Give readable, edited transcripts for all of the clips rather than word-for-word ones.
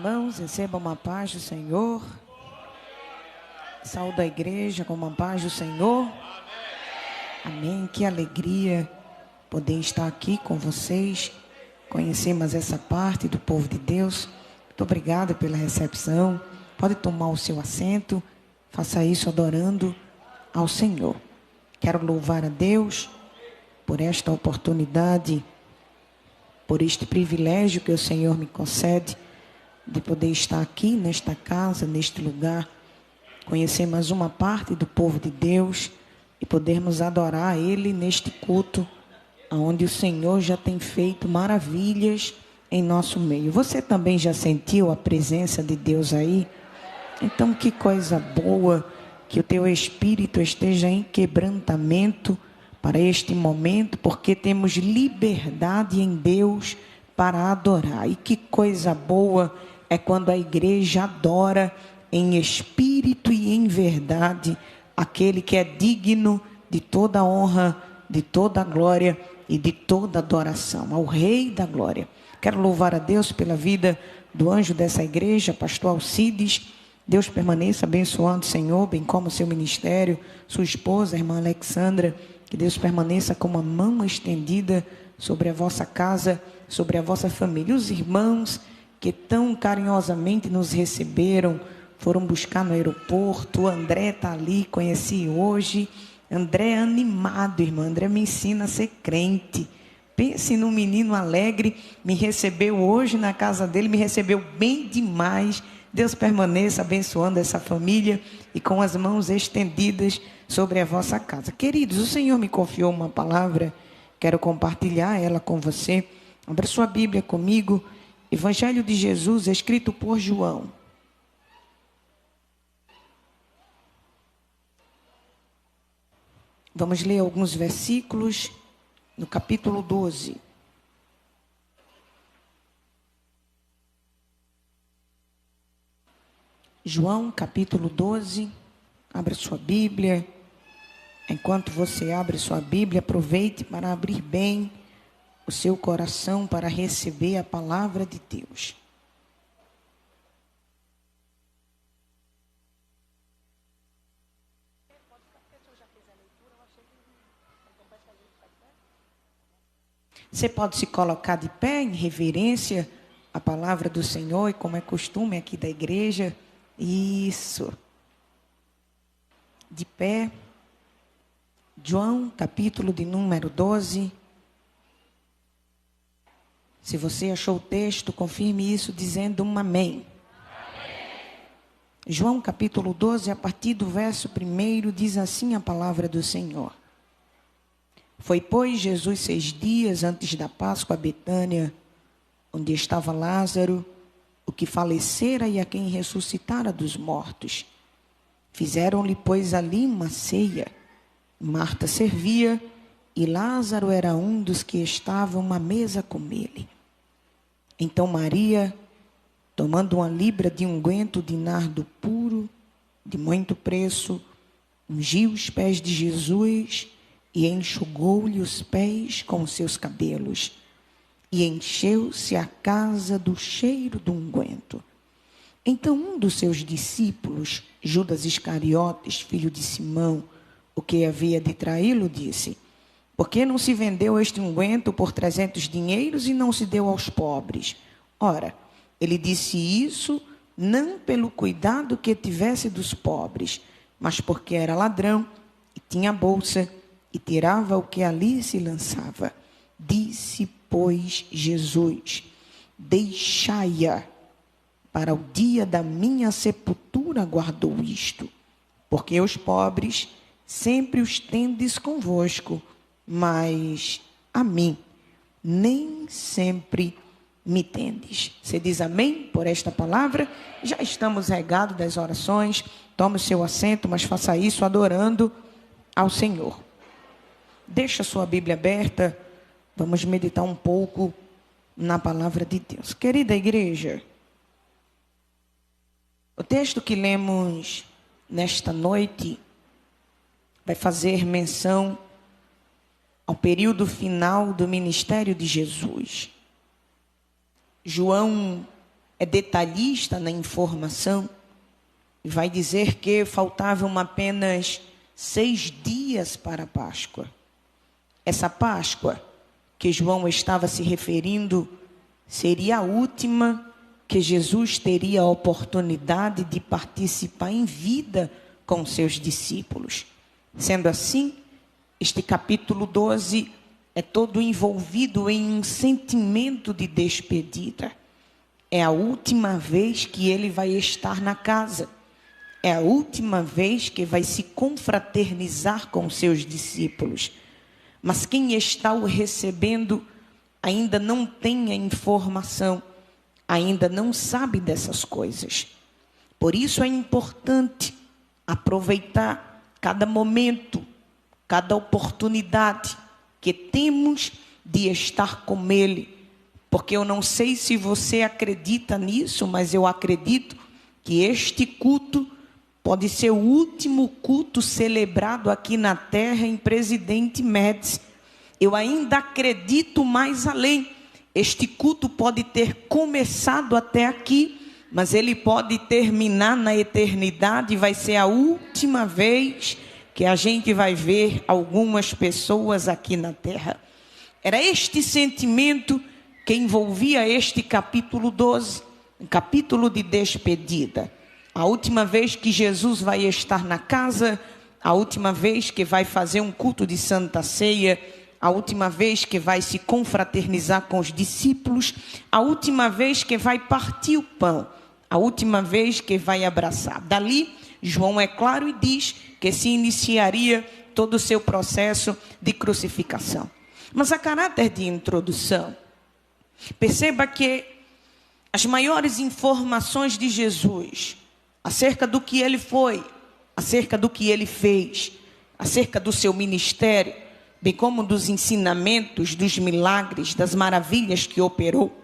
irmãos, recebam uma paz do Senhor. Saúde a igreja com uma paz do Senhor. Amém. Que alegria poder estar aqui com vocês, conhecer mais essa parte do povo de Deus. Muito obrigada pela recepção. Pode tomar o seu assento. Faça isso adorando ao Senhor. Quero louvar a Deus por esta oportunidade, por este privilégio que o Senhor me concede de poder estar aqui nesta casa, neste lugar, conhecer mais uma parte do povo de Deus e podermos adorar Ele neste culto, onde o Senhor já tem feito maravilhas em nosso meio. Você também já sentiu a presença de Deus aí? Então, que coisa boa que o teu espírito esteja em quebrantamento para este momento, porque temos liberdade em Deus para adorar. E que coisa boa é quando a igreja adora em espírito e em verdade aquele que é digno de toda honra, de toda glória e de toda adoração, ao Rei da Glória. Quero louvar a Deus pela vida do anjo dessa igreja, pastor Alcides. Deus permaneça abençoando o Senhor, bem como o seu ministério, sua esposa, a irmã Alexandra. Que Deus permaneça com uma mão estendida sobre a vossa casa, sobre a vossa família. Os irmãos que tão carinhosamente nos receberam, foram buscar no aeroporto. O André está ali, conheci hoje. André é animado, irmã. André me ensina a ser crente. Pense num menino alegre, me recebeu hoje na casa dele, me recebeu bem demais. Deus permaneça abençoando essa família e com as mãos estendidas sobre a vossa casa. Queridos, o Senhor me confiou uma palavra, quero compartilhar ela com você. Abra sua Bíblia comigo, Evangelho de Jesus, escrito por João. Vamos ler alguns versículos no capítulo 12. João, capítulo 12, abra sua Bíblia. Enquanto você abre sua Bíblia, aproveite para abrir bem o seu coração para receber a palavra de Deus. Você pode se colocar de pé em reverência à palavra do Senhor, e como é costume aqui da igreja. Isso. De pé. João, capítulo de número 12. Se você achou o texto, confirme isso dizendo um amém. Amém. João, capítulo 12, a partir do verso 1, diz assim a palavra do Senhor. Foi, pois, Jesus 6 dias antes da Páscoa a Betânia, onde estava Lázaro, o que falecera e a quem ressuscitara dos mortos. Fizeram-lhe, pois, ali uma ceia. Marta servia e Lázaro era um dos que estavam à mesa com ele. Então Maria, tomando uma libra de unguento de nardo puro, de muito preço, ungiu os pés de Jesus e enxugou-lhe os pés com os seus cabelos. E encheu-se a casa do cheiro do unguento. Então um dos seus discípulos, Judas Iscariotes, filho de Simão, o que havia de traí-lo, disse: por que não se vendeu este unguento por 300 dinheiros e não se deu aos pobres? Ora, ele disse isso não pelo cuidado que tivesse dos pobres, mas porque era ladrão e tinha bolsa e tirava o que ali se lançava. Disse, pois, Jesus: deixai-a, para o dia da minha sepultura guardou isto, porque os pobres sempre os tendes convosco, mas a mim nem sempre me tendes. Você diz amém por esta palavra? Já estamos regados das orações. Tome o seu assento, mas faça isso adorando ao Senhor. Deixa a sua Bíblia aberta. Vamos meditar um pouco na palavra de Deus. Querida igreja, o texto que lemos nesta noite vai fazer menção ao período final do ministério de Jesus. João é detalhista na informação e vai dizer que faltavam apenas 6 dias para a Páscoa. Essa Páscoa que João estava se referindo seria a última que Jesus teria a oportunidade de participar em vida com seus discípulos. Sendo assim, este capítulo 12 é todo envolvido em um sentimento de despedida. É a última vez que ele vai estar na casa. É a última vez que vai se confraternizar com seus discípulos. Mas quem está o recebendo ainda não tem a informação, ainda não sabe dessas coisas. Por isso é importante aproveitar cada momento, cada oportunidade que temos de estar com Ele. Porque eu não sei se você acredita nisso, mas eu acredito que este culto pode ser o último culto celebrado aqui na terra em Presidente Médici. Eu ainda acredito mais além. Este culto pode ter começado até aqui, mas ele pode terminar na eternidade. Vai ser a última vez que a gente vai ver algumas pessoas aqui na terra. Era este sentimento que envolvia este capítulo 12, um capítulo de despedida. A última vez que Jesus vai estar na casa, a última vez que vai fazer um culto de Santa Ceia, a última vez que vai se confraternizar com os discípulos, a última vez que vai partir o pão, a última vez que vai abraçar. Dali, João é claro e diz que se iniciaria todo o seu processo de crucificação. Mas a caráter de introdução, perceba que as maiores informações de Jesus acerca do que ele foi, acerca do que ele fez, acerca do seu ministério, bem como dos ensinamentos, dos milagres, das maravilhas que operou,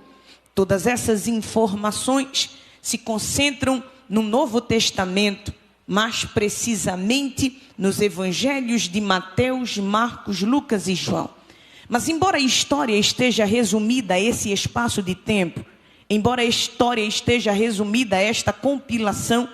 todas essas informações se concentram no Novo Testamento, mais precisamente nos evangelhos de Mateus, Marcos, Lucas e João. Mas embora a história esteja resumida a esse espaço de tempo, embora a história esteja resumida a esta compilação,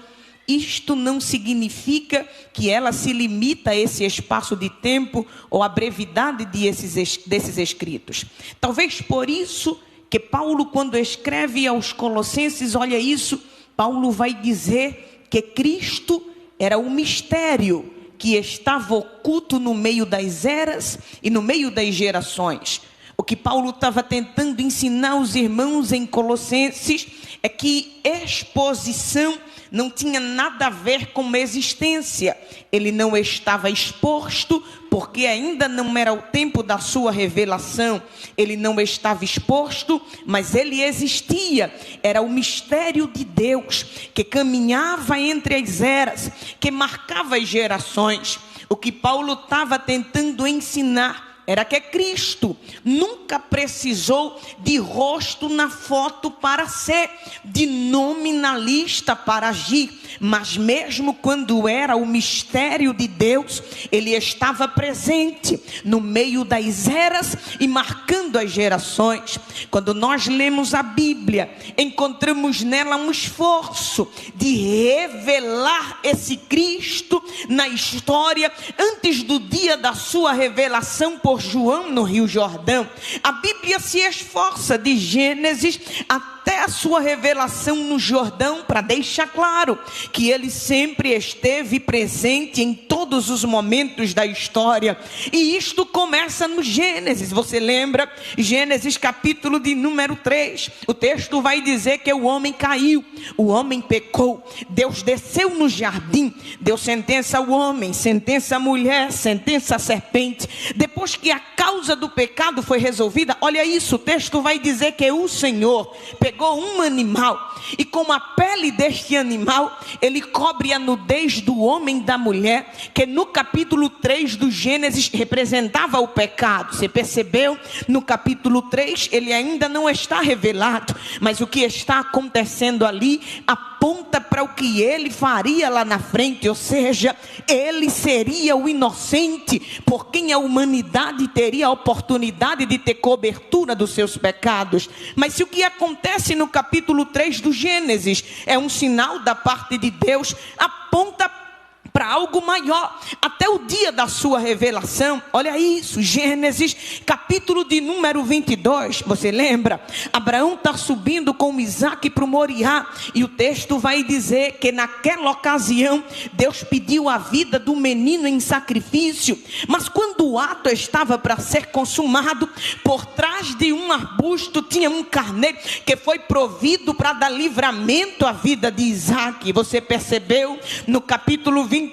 isto não significa que ela se limita a esse espaço de tempo ou à brevidade desses escritos. Talvez por isso que Paulo, quando escreve aos Colossenses, olha isso, Paulo vai dizer que Cristo era o mistério que estava oculto no meio das eras e no meio das gerações. O que Paulo estava tentando ensinar aos irmãos em Colossenses é que exposição não tinha nada a ver com existência. Ele não estava exposto porque ainda não era o tempo da sua revelação. Ele não estava exposto, mas ele existia. Era o mistério de Deus que caminhava entre as eras, que marcava as gerações. O que Paulo estava tentando ensinar era que Cristo nunca precisou de rosto na foto para ser, de nome na lista para agir, mas mesmo quando era o mistério de Deus, ele estava presente no meio das eras e marcando as gerações. Quando nós lemos a Bíblia, encontramos nela um esforço de revelar esse Cristo na história antes do dia da sua revelação por João no Rio Jordão. A Bíblia se esforça de Gênesis até a sua revelação no Jordão para deixar claro que ele sempre esteve presente em todos os momentos da história. E isto começa no Gênesis. Você lembra? Gênesis capítulo de número 3. O texto vai dizer que o homem caiu, o homem pecou. Deus desceu no jardim, deu sentença ao homem, sentença à mulher, sentença à serpente. Depois que a causa do pecado foi resolvida, olha isso, o texto vai dizer que o Senhor pegou um animal e com a pele deste animal ele cobre a nudez do homem e da mulher, que no capítulo 3 do Gênesis representava o pecado. Você percebeu? No capítulo 3 ele ainda não está revelado, mas o que está acontecendo ali aponta aponta para o que ele faria lá na frente, ou seja, ele seria o inocente por quem a humanidade teria a oportunidade de ter cobertura dos seus pecados. Mas se o que acontece no capítulo 3 do Gênesis é um sinal da parte de Deus, aponta para algo maior, até o dia da sua revelação. Olha isso, Gênesis capítulo de número 22, você lembra? Abraão está subindo com Isaac para o Moriá, e o texto vai dizer que naquela ocasião, Deus pediu a vida do menino em sacrifício, mas quando o ato estava para ser consumado, por trás de um arbusto tinha um carneiro que foi provido para dar livramento à vida de Isaac. Você percebeu? No capítulo 22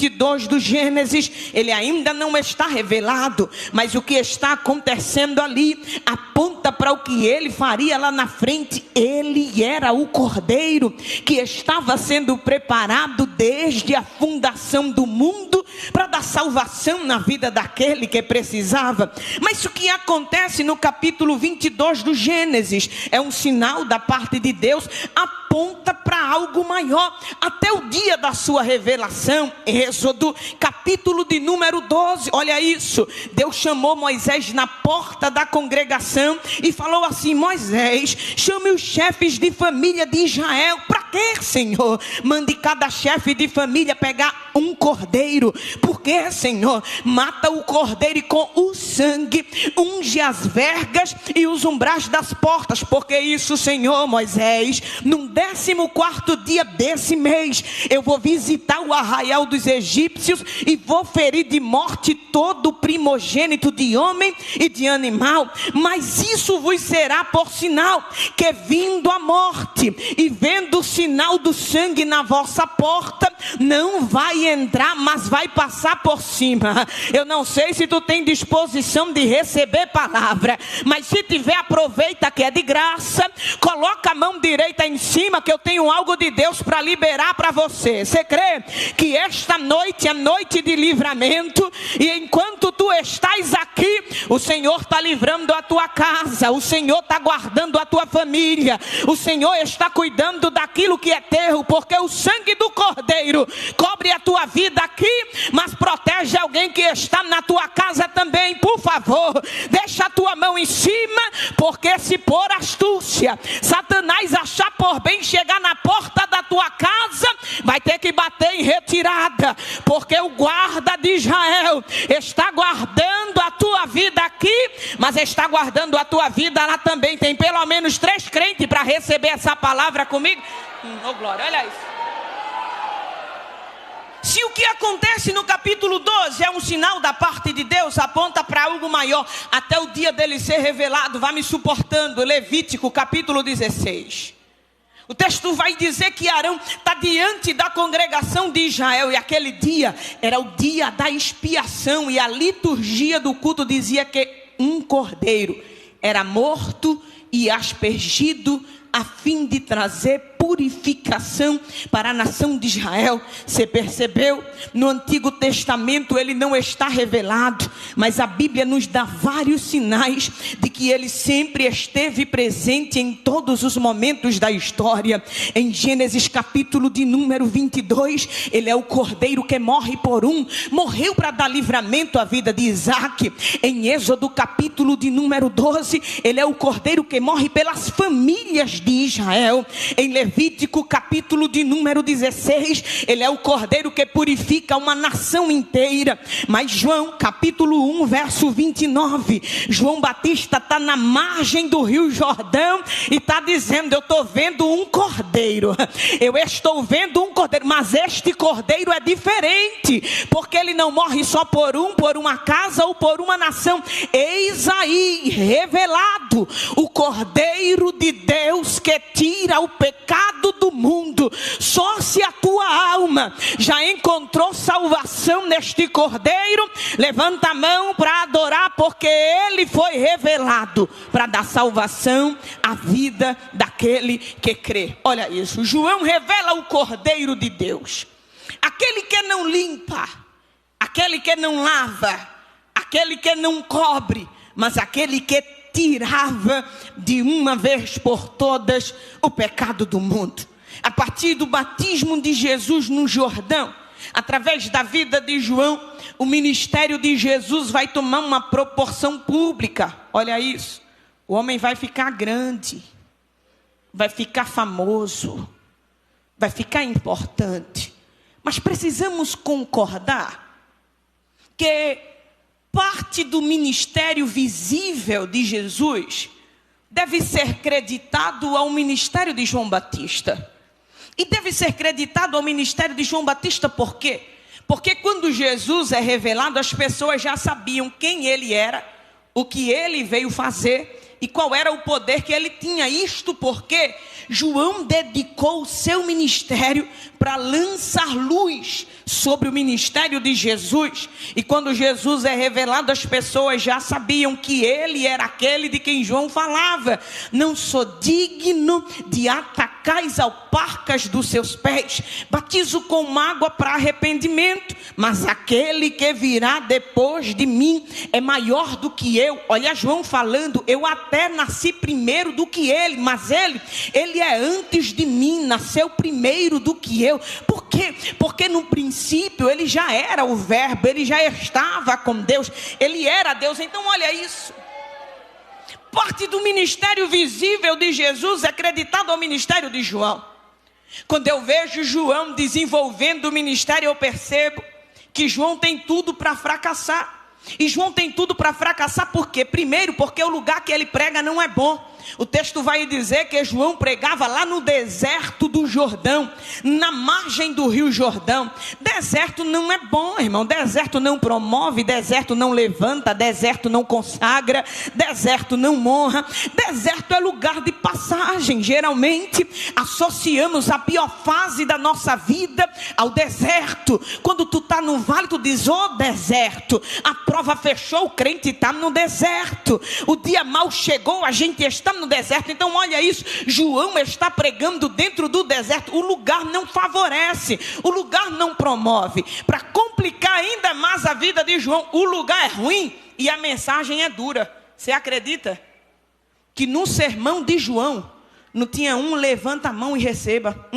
do Gênesis, ele ainda não está revelado, mas o que está acontecendo ali aponta para o que ele faria lá na frente. Ele era o cordeiro que estava sendo preparado desde a fundação do mundo para dar salvação na vida daquele que precisava. Mas o que acontece no capítulo 22 do Gênesis é um sinal da parte de Deus, aponta para algo maior, até o dia da sua revelação. Êxodo capítulo de número 12, olha isso, Deus chamou Moisés na porta da congregação e falou assim: Moisés, chame os chefes de família de Israel. Para quê, Senhor? Mande cada chefe de família pegar um cordeiro. Por quê, Senhor? Mata o cordeiro e com o sangue unge as vergas e os umbrais das portas. Porque isso, Senhor, Moisés, no 14º dia desse mês, eu vou visitar o arraial dos egípcios e vou ferir de morte todo o primogênito de homem e de animal. Mas isso vos será por sinal, que vindo a morte e vendo o sinal do sangue na vossa porta, não vai entrar, mas vai passar por cima. Eu não sei se tu tem disposição de receber palavra, mas se tiver, aproveita que é de graça. Coloca a mão direita em cima, que eu tenho algo de Deus para liberar para você. Você crê que esta noite é noite de livramento? E enquanto tu estás aqui, o Senhor está livrando a tua casa, o Senhor está guardando a tua família, o Senhor está cuidando daquilo que é teu, porque o sangue do cordeiro cobre a tua vida aqui, mas protege alguém que está na tua casa também. Por favor, deixa a tua mão em cima, porque se por astúcia Satanás achar por bem chegar na porta da tua casa, vai ter que bater em retirada, porque o guarda de Israel está guardando a tua vida aqui, mas está guardando a tua vida lá também. Tem pelo menos 3 crentes para receber essa palavra comigo. Oh glória, olha isso. Se o que acontece no capítulo 12 é um sinal da parte de Deus, aponta para algo maior, até o dia dele ser revelado. Vá me suportando. Levítico capítulo 16. O texto vai dizer que Arão está diante da congregação de Israel, e aquele dia era o dia da expiação, e a liturgia do culto dizia que um cordeiro era morto e aspergido a fim de trazer purificação para a nação de Israel. Você percebeu? No Antigo Testamento ele não está revelado, mas a Bíblia nos dá vários sinais de que ele sempre esteve presente em todos os momentos da história. Em Gênesis capítulo de número 22, ele é o cordeiro que morre por um, morreu para dar livramento à vida de Isaac. Em Êxodo capítulo de número 12, ele é o cordeiro que morre pelas famílias de Israel. Em Levítico capítulo de número 16, ele é o cordeiro que purifica uma nação inteira. Mas João capítulo 1 verso 29, João Batista está na margem do rio Jordão e está dizendo: eu estou vendo um cordeiro, eu estou vendo um cordeiro, mas este cordeiro é diferente, porque ele não morre só por uma casa ou por uma nação. Eis aí revelado o cordeiro de Deus que tira o pecado do mundo. Só se a tua alma já encontrou salvação neste cordeiro, levanta a mão para adorar, porque ele foi revelado para dar salvação à vida daquele que crê. Olha isso, João revela o cordeiro de Deus, aquele que não limpa, aquele que não lava, aquele que não cobre, mas aquele que tirava de uma vez por todas o pecado do mundo. A partir do batismo de Jesus no Jordão, através da vida de João, o ministério de Jesus vai tomar uma proporção pública. Olha isso. O homem vai ficar grande, vai ficar famoso, vai ficar importante. Mas precisamos concordar que parte do ministério visível de Jesus deve ser creditado ao ministério de João Batista. E deve ser creditado ao ministério de João Batista por quê? Porque quando Jesus é revelado, as pessoas já sabiam quem ele era, o que ele veio fazer e qual era o poder que ele tinha. Isto porque João dedicou o seu ministério para lançar luz sobre o ministério de Jesus. E quando Jesus é revelado, as pessoas já sabiam que ele era aquele de quem João falava. Não sou digno de atacar as alparcas dos seus pés. Batizo com água para arrependimento, mas aquele que virá depois de mim é maior do que eu. Olha João falando, eu até nasci primeiro do que ele, mas ele é antes de mim, nasceu primeiro do que eu. Por quê? Porque no princípio ele já era o verbo, ele já estava com Deus, ele era Deus. Então olha isso. Parte do ministério visível de Jesus é acreditado ao ministério de João. Quando eu vejo João desenvolvendo o ministério, eu percebo que João tem tudo para fracassar. E João tem tudo para fracassar por quê? Primeiro, porque o lugar que ele prega não é bom. O texto vai dizer que João pregava lá no deserto do Jordão, na margem do rio Jordão. Deserto não é bom, irmão. Deserto não promove, deserto não levanta, deserto não consagra, deserto não honra. Deserto é lugar de passagem. Geralmente associamos a pior fase da nossa vida ao deserto. Quando tu está no vale, tu diz, ô deserto, a prova fechou, o crente está no deserto. O dia mal chegou, a gente está no deserto. Então olha isso, João está pregando dentro do deserto. O lugar não favorece, o lugar não promove. Para complicar ainda mais a vida de João, o lugar é ruim e a mensagem é dura. Você acredita que no sermão de João não tinha um levanta a mão e receba?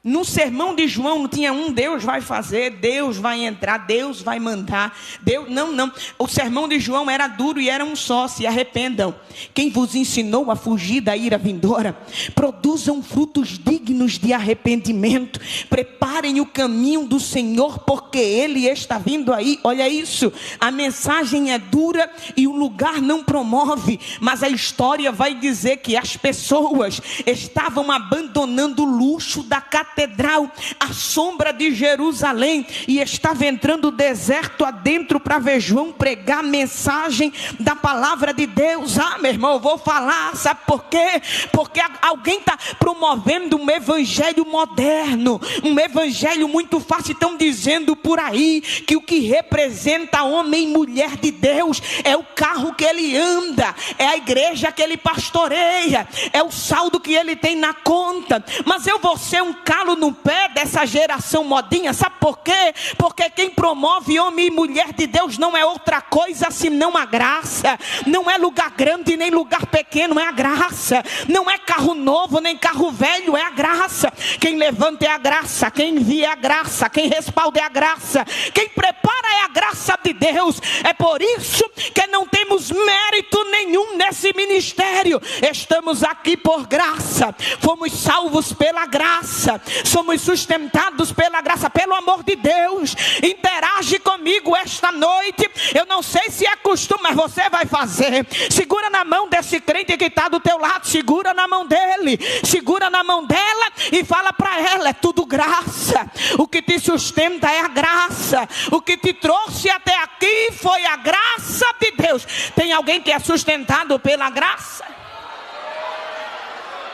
No sermão de João não tinha um Deus vai fazer, Deus vai entrar, Deus vai mandar. Deus, não. O sermão de João era duro e era um só: se arrependam. Quem vos ensinou a fugir da ira vindoura? Produzam frutos dignos de arrependimento. Preparem o caminho do Senhor, porque Ele está vindo aí. Olha isso, a mensagem é dura e o lugar não promove. Mas a história vai dizer que as pessoas estavam abandonando o luxo da catedral, a sombra de Jerusalém, e estava entrando o deserto adentro para ver João pregar a mensagem da palavra de Deus. Meu irmão, eu vou falar, sabe por quê? Porque alguém está promovendo um evangelho moderno, um evangelho muito fácil. Estão dizendo por aí que o que representa homem e mulher de Deus é o carro que ele anda, é a igreja que ele pastoreia, é o saldo que ele tem na conta. Mas eu vou ser um calo no pé dessa geração modinha. Sabe por quê? Porque quem promove homem e mulher de Deus não é outra coisa senão a graça. Não é lugar grande nem lugar pequeno, é a graça. Não é carro novo nem carro velho, é a graça. Quem levanta é a graça, quem envia é a graça, quem respalda é a graça, quem prepara é a graça de Deus. É por isso que não temos mérito nenhum nesse ministério. Estamos aqui por graça, fomos salvos pela graça, somos sustentados pela graça. Pelo amor de Deus, interage comigo esta noite. Eu não sei se é costume, mas você vai fazer. Segura na mão desse crente que está do teu lado, segura na mão dele, segura na mão dela e fala para ela: é tudo graça. O que te sustenta é a graça, o que te trouxe até aqui foi a graça de Deus. Tem alguém que é sustentado pela graça?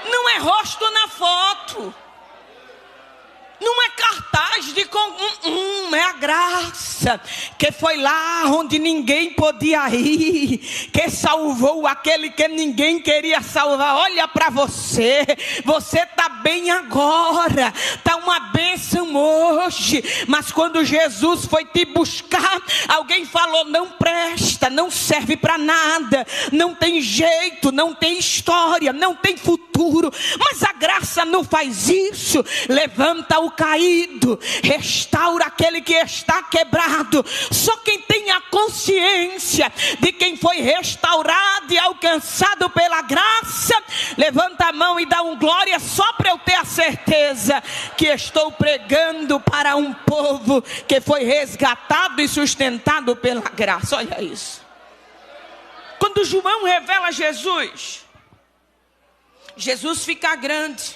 Não é rosto na foto, não é cartaz de é a graça, que foi lá onde ninguém podia ir, que salvou aquele que ninguém queria salvar. Olha para você, você está bem agora, está uma bênção hoje, mas quando Jesus foi te buscar, alguém falou: não presta, não serve para nada, não tem jeito, não tem história, não tem futuro. Mas a graça não faz isso. Levanta o caído, restaura aquele que está quebrado. Só quem tem a consciência de quem foi restaurado e alcançado pela graça, levanta a mão e dá um glória, só para eu ter a certeza que estou pregando para um povo que foi resgatado e sustentado pela graça. Olha isso. Quando João revela Jesus, Jesus fica grande,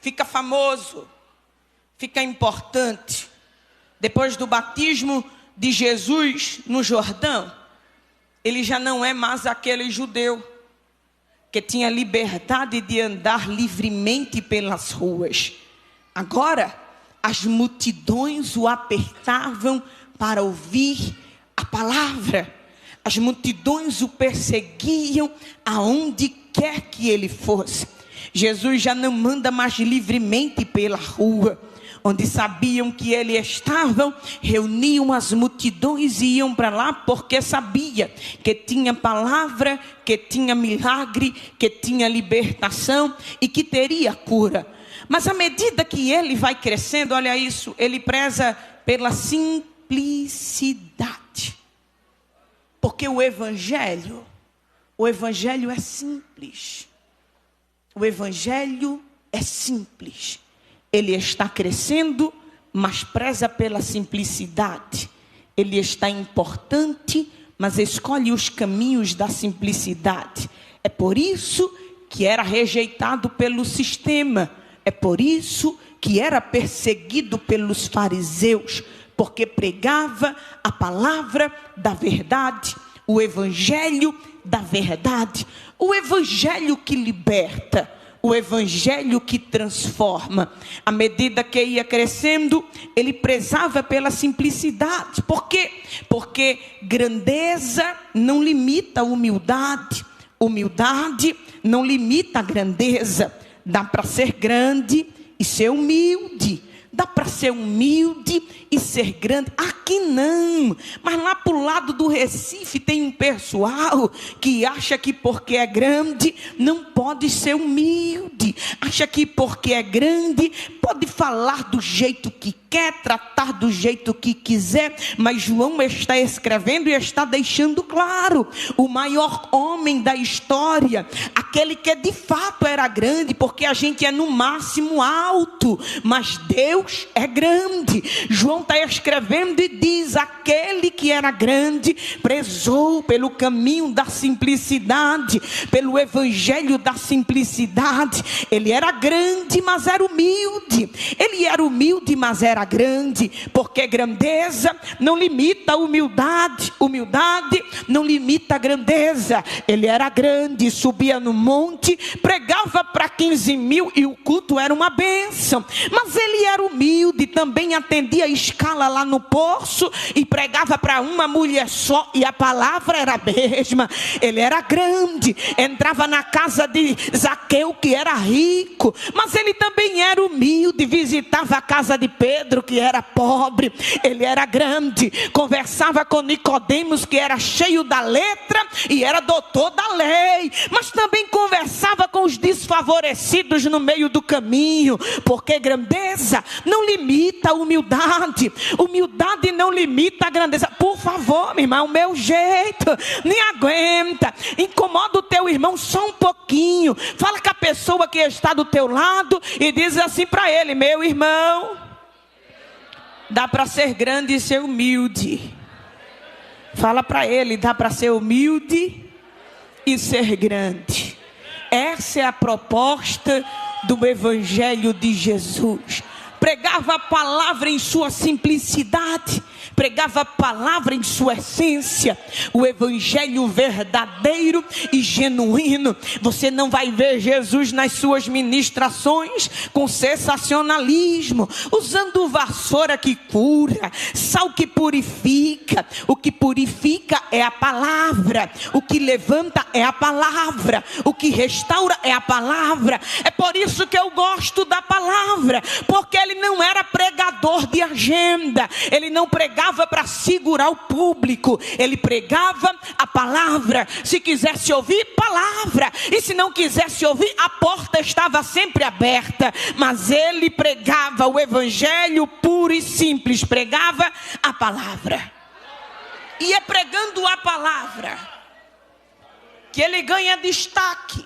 fica famoso, fica importante. Depois do batismo de Jesus no Jordão, ele já não é mais aquele judeu que tinha liberdade de andar livremente pelas ruas. Agora, as multidões o apertavam para ouvir a palavra. As multidões o perseguiam aonde quer que ele fosse. Jesus já não anda mais livremente pela rua. Onde sabiam que ele estava, reuniam as multidões e iam para lá, porque sabia que tinha palavra, que tinha milagre, que tinha libertação e que teria cura. Mas à medida que ele vai crescendo, olha isso, ele preza pela simplicidade. Porque o evangelho é simples. O evangelho é simples. Ele está crescendo, mas preza pela simplicidade. Ele está importante, mas escolhe os caminhos da simplicidade. É por isso que era rejeitado pelo sistema. É por isso que era perseguido pelos fariseus, porque pregava a palavra da verdade, o evangelho da verdade, o evangelho que liberta, o evangelho que transforma. À medida que ia crescendo, ele prezava pela simplicidade. Por quê? Porque grandeza não limita a humildade, humildade não limita a grandeza. Dá para ser grande e ser humilde. Dá para ser humilde e ser grande. Aqui não. Mas lá para o lado do Recife tem um pessoal que acha que porque é grande não pode ser humilde. Acha que porque é grande pode falar do jeito que quer, tratar do jeito que quiser. Mas João está escrevendo e está deixando claro: o maior homem da história, aquele que de fato era grande, porque a gente é no máximo alto, mas Deus é grande. João está escrevendo e diz: aquele que era grande prezou pelo caminho da simplicidade, pelo evangelho da simplicidade. Ele era grande, mas era humilde. Ele era humilde, mas era grande, porque grandeza não limita a humildade, humildade não limita a grandeza. Ele era grande, subia no monte, pregava para 15 mil e o culto era uma bênção. Mas ele era humilde, também atendia a escala lá no poço e pregava para uma mulher só e a palavra era a mesma. Ele era grande, entrava na casa de Zaqueu, que era rico, mas ele também era humilde, visitava a casa de Pedro, que era pobre. Ele era grande, conversava com Nicodemos, que era cheio da letra e era doutor da lei, mas também conversava com os desfavorecidos no meio do caminho, porque grandeza não limita a humildade, humildade não limita a grandeza. Por favor, meu irmão, o meu jeito nem aguenta. Incomoda o teu irmão só um pouquinho, fala com a pessoa que está do teu lado e diz assim para ele: meu irmão, dá para ser grande e ser humilde. Fala para ele: dá para ser humilde e ser grande. Essa é a proposta do evangelho de Jesus. Pregava a palavra em sua simplicidade, pregava a palavra em sua essência, o evangelho verdadeiro e genuíno. Você não vai ver Jesus nas suas ministrações com sensacionalismo, usando vassoura que cura, sal que purifica. O que purifica é a palavra, o que levanta é a palavra, o que restaura é a palavra. É por isso que eu gosto da palavra, porque ele não era pregador de agenda, ele não pregava para segurar o público, ele pregava a palavra. Se quisesse ouvir, palavra, e se não quisesse ouvir, a porta estava sempre aberta, mas ele pregava o evangelho puro e simples, pregava a palavra. E é pregando a palavra que ele ganha destaque,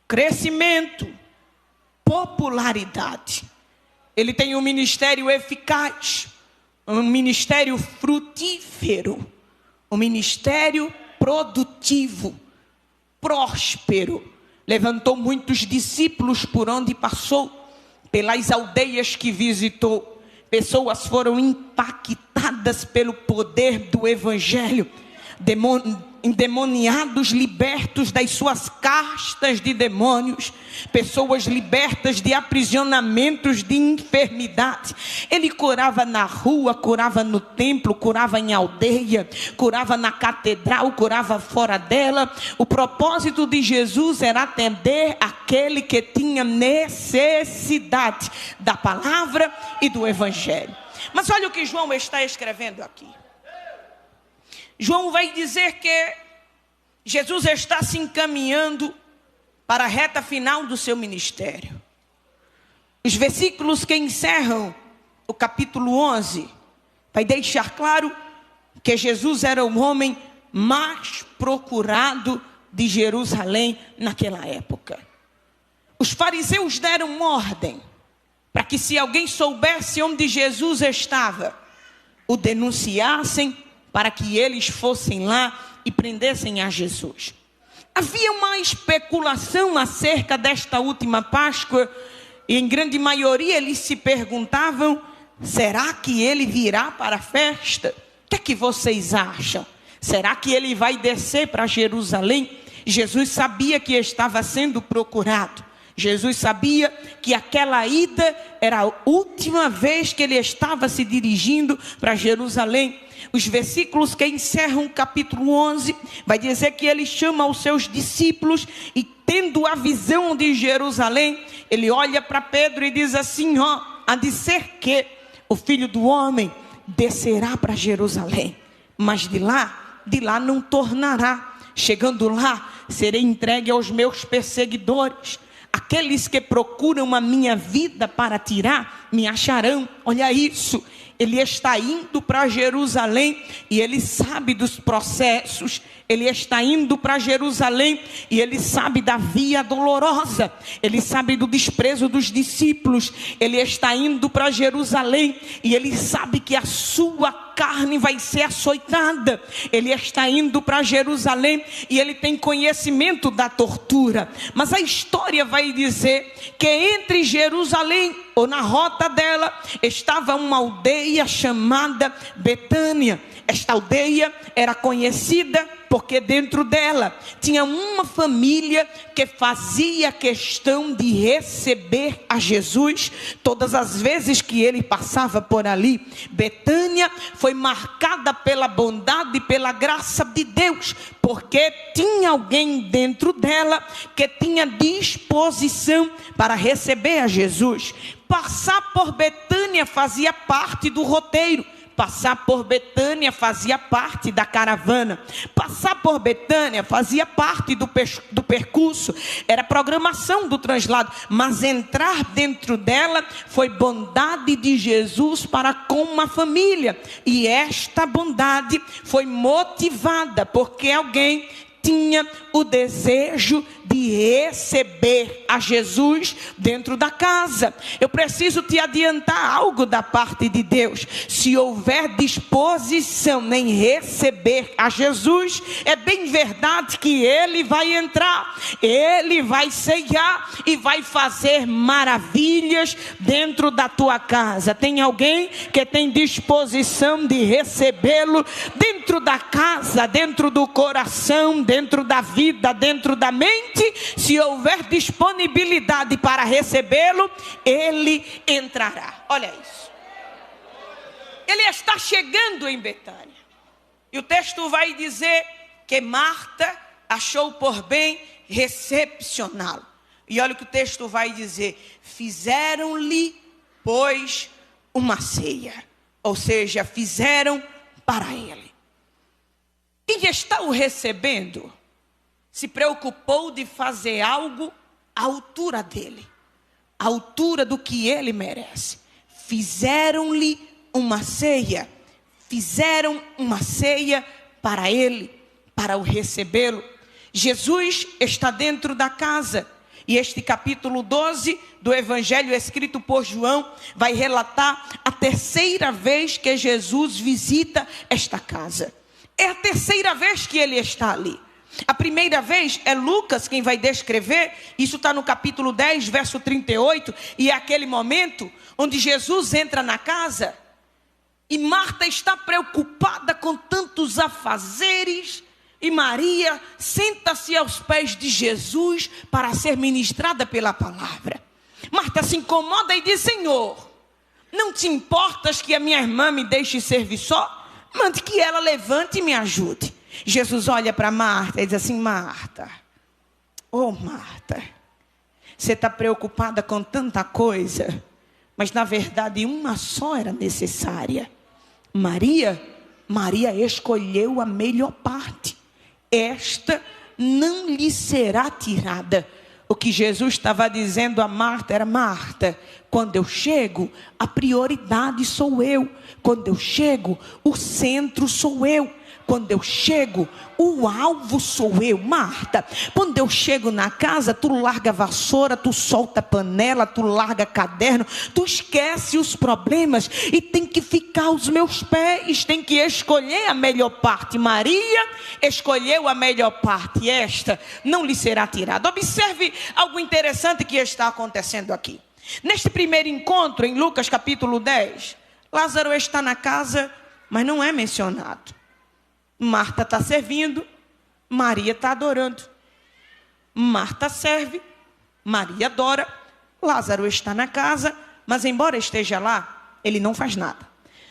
crescimento, popularidade. Ele tem um ministério eficaz, um ministério frutífero, um ministério produtivo, próspero. Levantou muitos discípulos por onde passou, pelas aldeias que visitou. Pessoas foram impactadas pelo poder do evangelho. Endemoniados libertos das suas castas de demônios, pessoas libertas de aprisionamentos, de enfermidade. Ele curava na rua, curava no templo, curava em aldeia, curava na catedral, curava fora dela. O propósito de Jesus era atender aquele que tinha necessidade da palavra e do evangelho. Mas olha o que João está escrevendo aqui. João vai dizer que Jesus está se encaminhando para a reta final do seu ministério. Os versículos que encerram o capítulo 11 vai deixar claro que Jesus era o homem mais procurado de Jerusalém naquela época. Os fariseus deram ordem para que, se alguém soubesse onde Jesus estava, o denunciassem, para que eles fossem lá e prendessem a Jesus. Havia uma especulação acerca desta última Páscoa, e em grande maioria eles se perguntavam: será que ele virá para a festa? O que é que vocês acham? Será que ele vai descer para Jerusalém? Jesus sabia que estava sendo procurado. Jesus sabia que aquela ida era a última vez que ele estava se dirigindo para Jerusalém. Os versículos que encerram o capítulo 11 vai dizer que ele chama os seus discípulos e, tendo a visão de Jerusalém, ele olha para Pedro e diz assim: há de ser que o Filho do Homem descerá para Jerusalém, mas de lá não tornará. Chegando lá, serei entregue aos meus perseguidores. Aqueles que procuram a minha vida para tirar, me acharão. Olha isso. Ele está indo para Jerusalém e ele sabe dos processos. Ele está indo para Jerusalém e ele sabe da via dolorosa. Ele sabe do desprezo dos discípulos. Ele está indo para Jerusalém e ele sabe que a sua carne vai ser açoitada. Ele está indo para Jerusalém e ele tem conhecimento da tortura. Mas a história vai dizer que entre Jerusalém, ou na rota dela, estava uma aldeia chamada Betânia. Esta aldeia era conhecida porque dentro dela tinha uma família que fazia questão de receber a Jesus todas as vezes que ele passava por ali. Betânia foi marcada pela bondade e pela graça de Deus, porque tinha alguém dentro dela que tinha disposição para receber a Jesus. Passar por Betânia fazia parte do roteiro. Passar por Betânia fazia parte da caravana. Passar por Betânia fazia parte do percurso. Era programação do translado. Mas entrar dentro dela foi bondade de Jesus para com uma família. E esta bondade foi motivada porque alguém tinha o desejo de receber a Jesus dentro da casa. Eu preciso te adiantar algo da parte de Deus. Se houver disposição em receber a Jesus, é bem verdade que Ele vai entrar, Ele vai ceiar e vai fazer maravilhas dentro da tua casa. Tem alguém que tem disposição de recebê-lo dentro da casa, dentro do coração, dentro da vida, dentro da mente? Se houver disponibilidade para recebê-lo, Ele entrará. Olha isso. Ele está chegando em Betânia. E o texto vai dizer que Marta achou por bem recepcioná-lo. E olha o que o texto vai dizer: fizeram-lhe, pois, uma ceia. Ou seja, fizeram para ele. Quem está o recebendo se preocupou de fazer algo à altura dele, à altura do que ele merece. Fizeram-lhe uma ceia. Fizeram uma ceia para ele, para o recebê-lo. Jesus está dentro da casa. E este capítulo 12 do Evangelho escrito por João vai relatar a terceira vez que Jesus visita esta casa. É a terceira vez que ele está ali. A primeira vez é Lucas quem vai descrever. Isso está no capítulo 10, verso 38. E é aquele momento onde Jesus entra na casa e Marta está preocupada com tantos afazeres. E Maria senta-se aos pés de Jesus para ser ministrada pela palavra. Marta se incomoda e diz: Senhor, não te importas que a minha irmã me deixe servir só? Mande que ela levante e me ajude. Jesus olha para Marta e diz assim: Marta, oh Marta, você está preocupada com tanta coisa, mas na verdade uma só era necessária. Maria escolheu a melhor parte. Esta não lhe será tirada. O que Jesus estava dizendo a Marta era: Marta, quando eu chego, a prioridade sou eu. Quando eu chego, o centro sou eu. Quando eu chego, o alvo sou eu. Marta, quando eu chego na casa, tu larga a vassoura, tu solta a panela, tu larga caderno, tu esquece os problemas e tem que ficar aos meus pés, tem que escolher a melhor parte. Maria escolheu a melhor parte, esta não lhe será tirada. Observe algo interessante que está acontecendo aqui. Neste primeiro encontro, em Lucas capítulo 10, Lázaro está na casa, mas não é mencionado. Marta está servindo, Maria está adorando. Marta serve, Maria adora. Lázaro está na casa, mas embora esteja lá, ele não faz nada.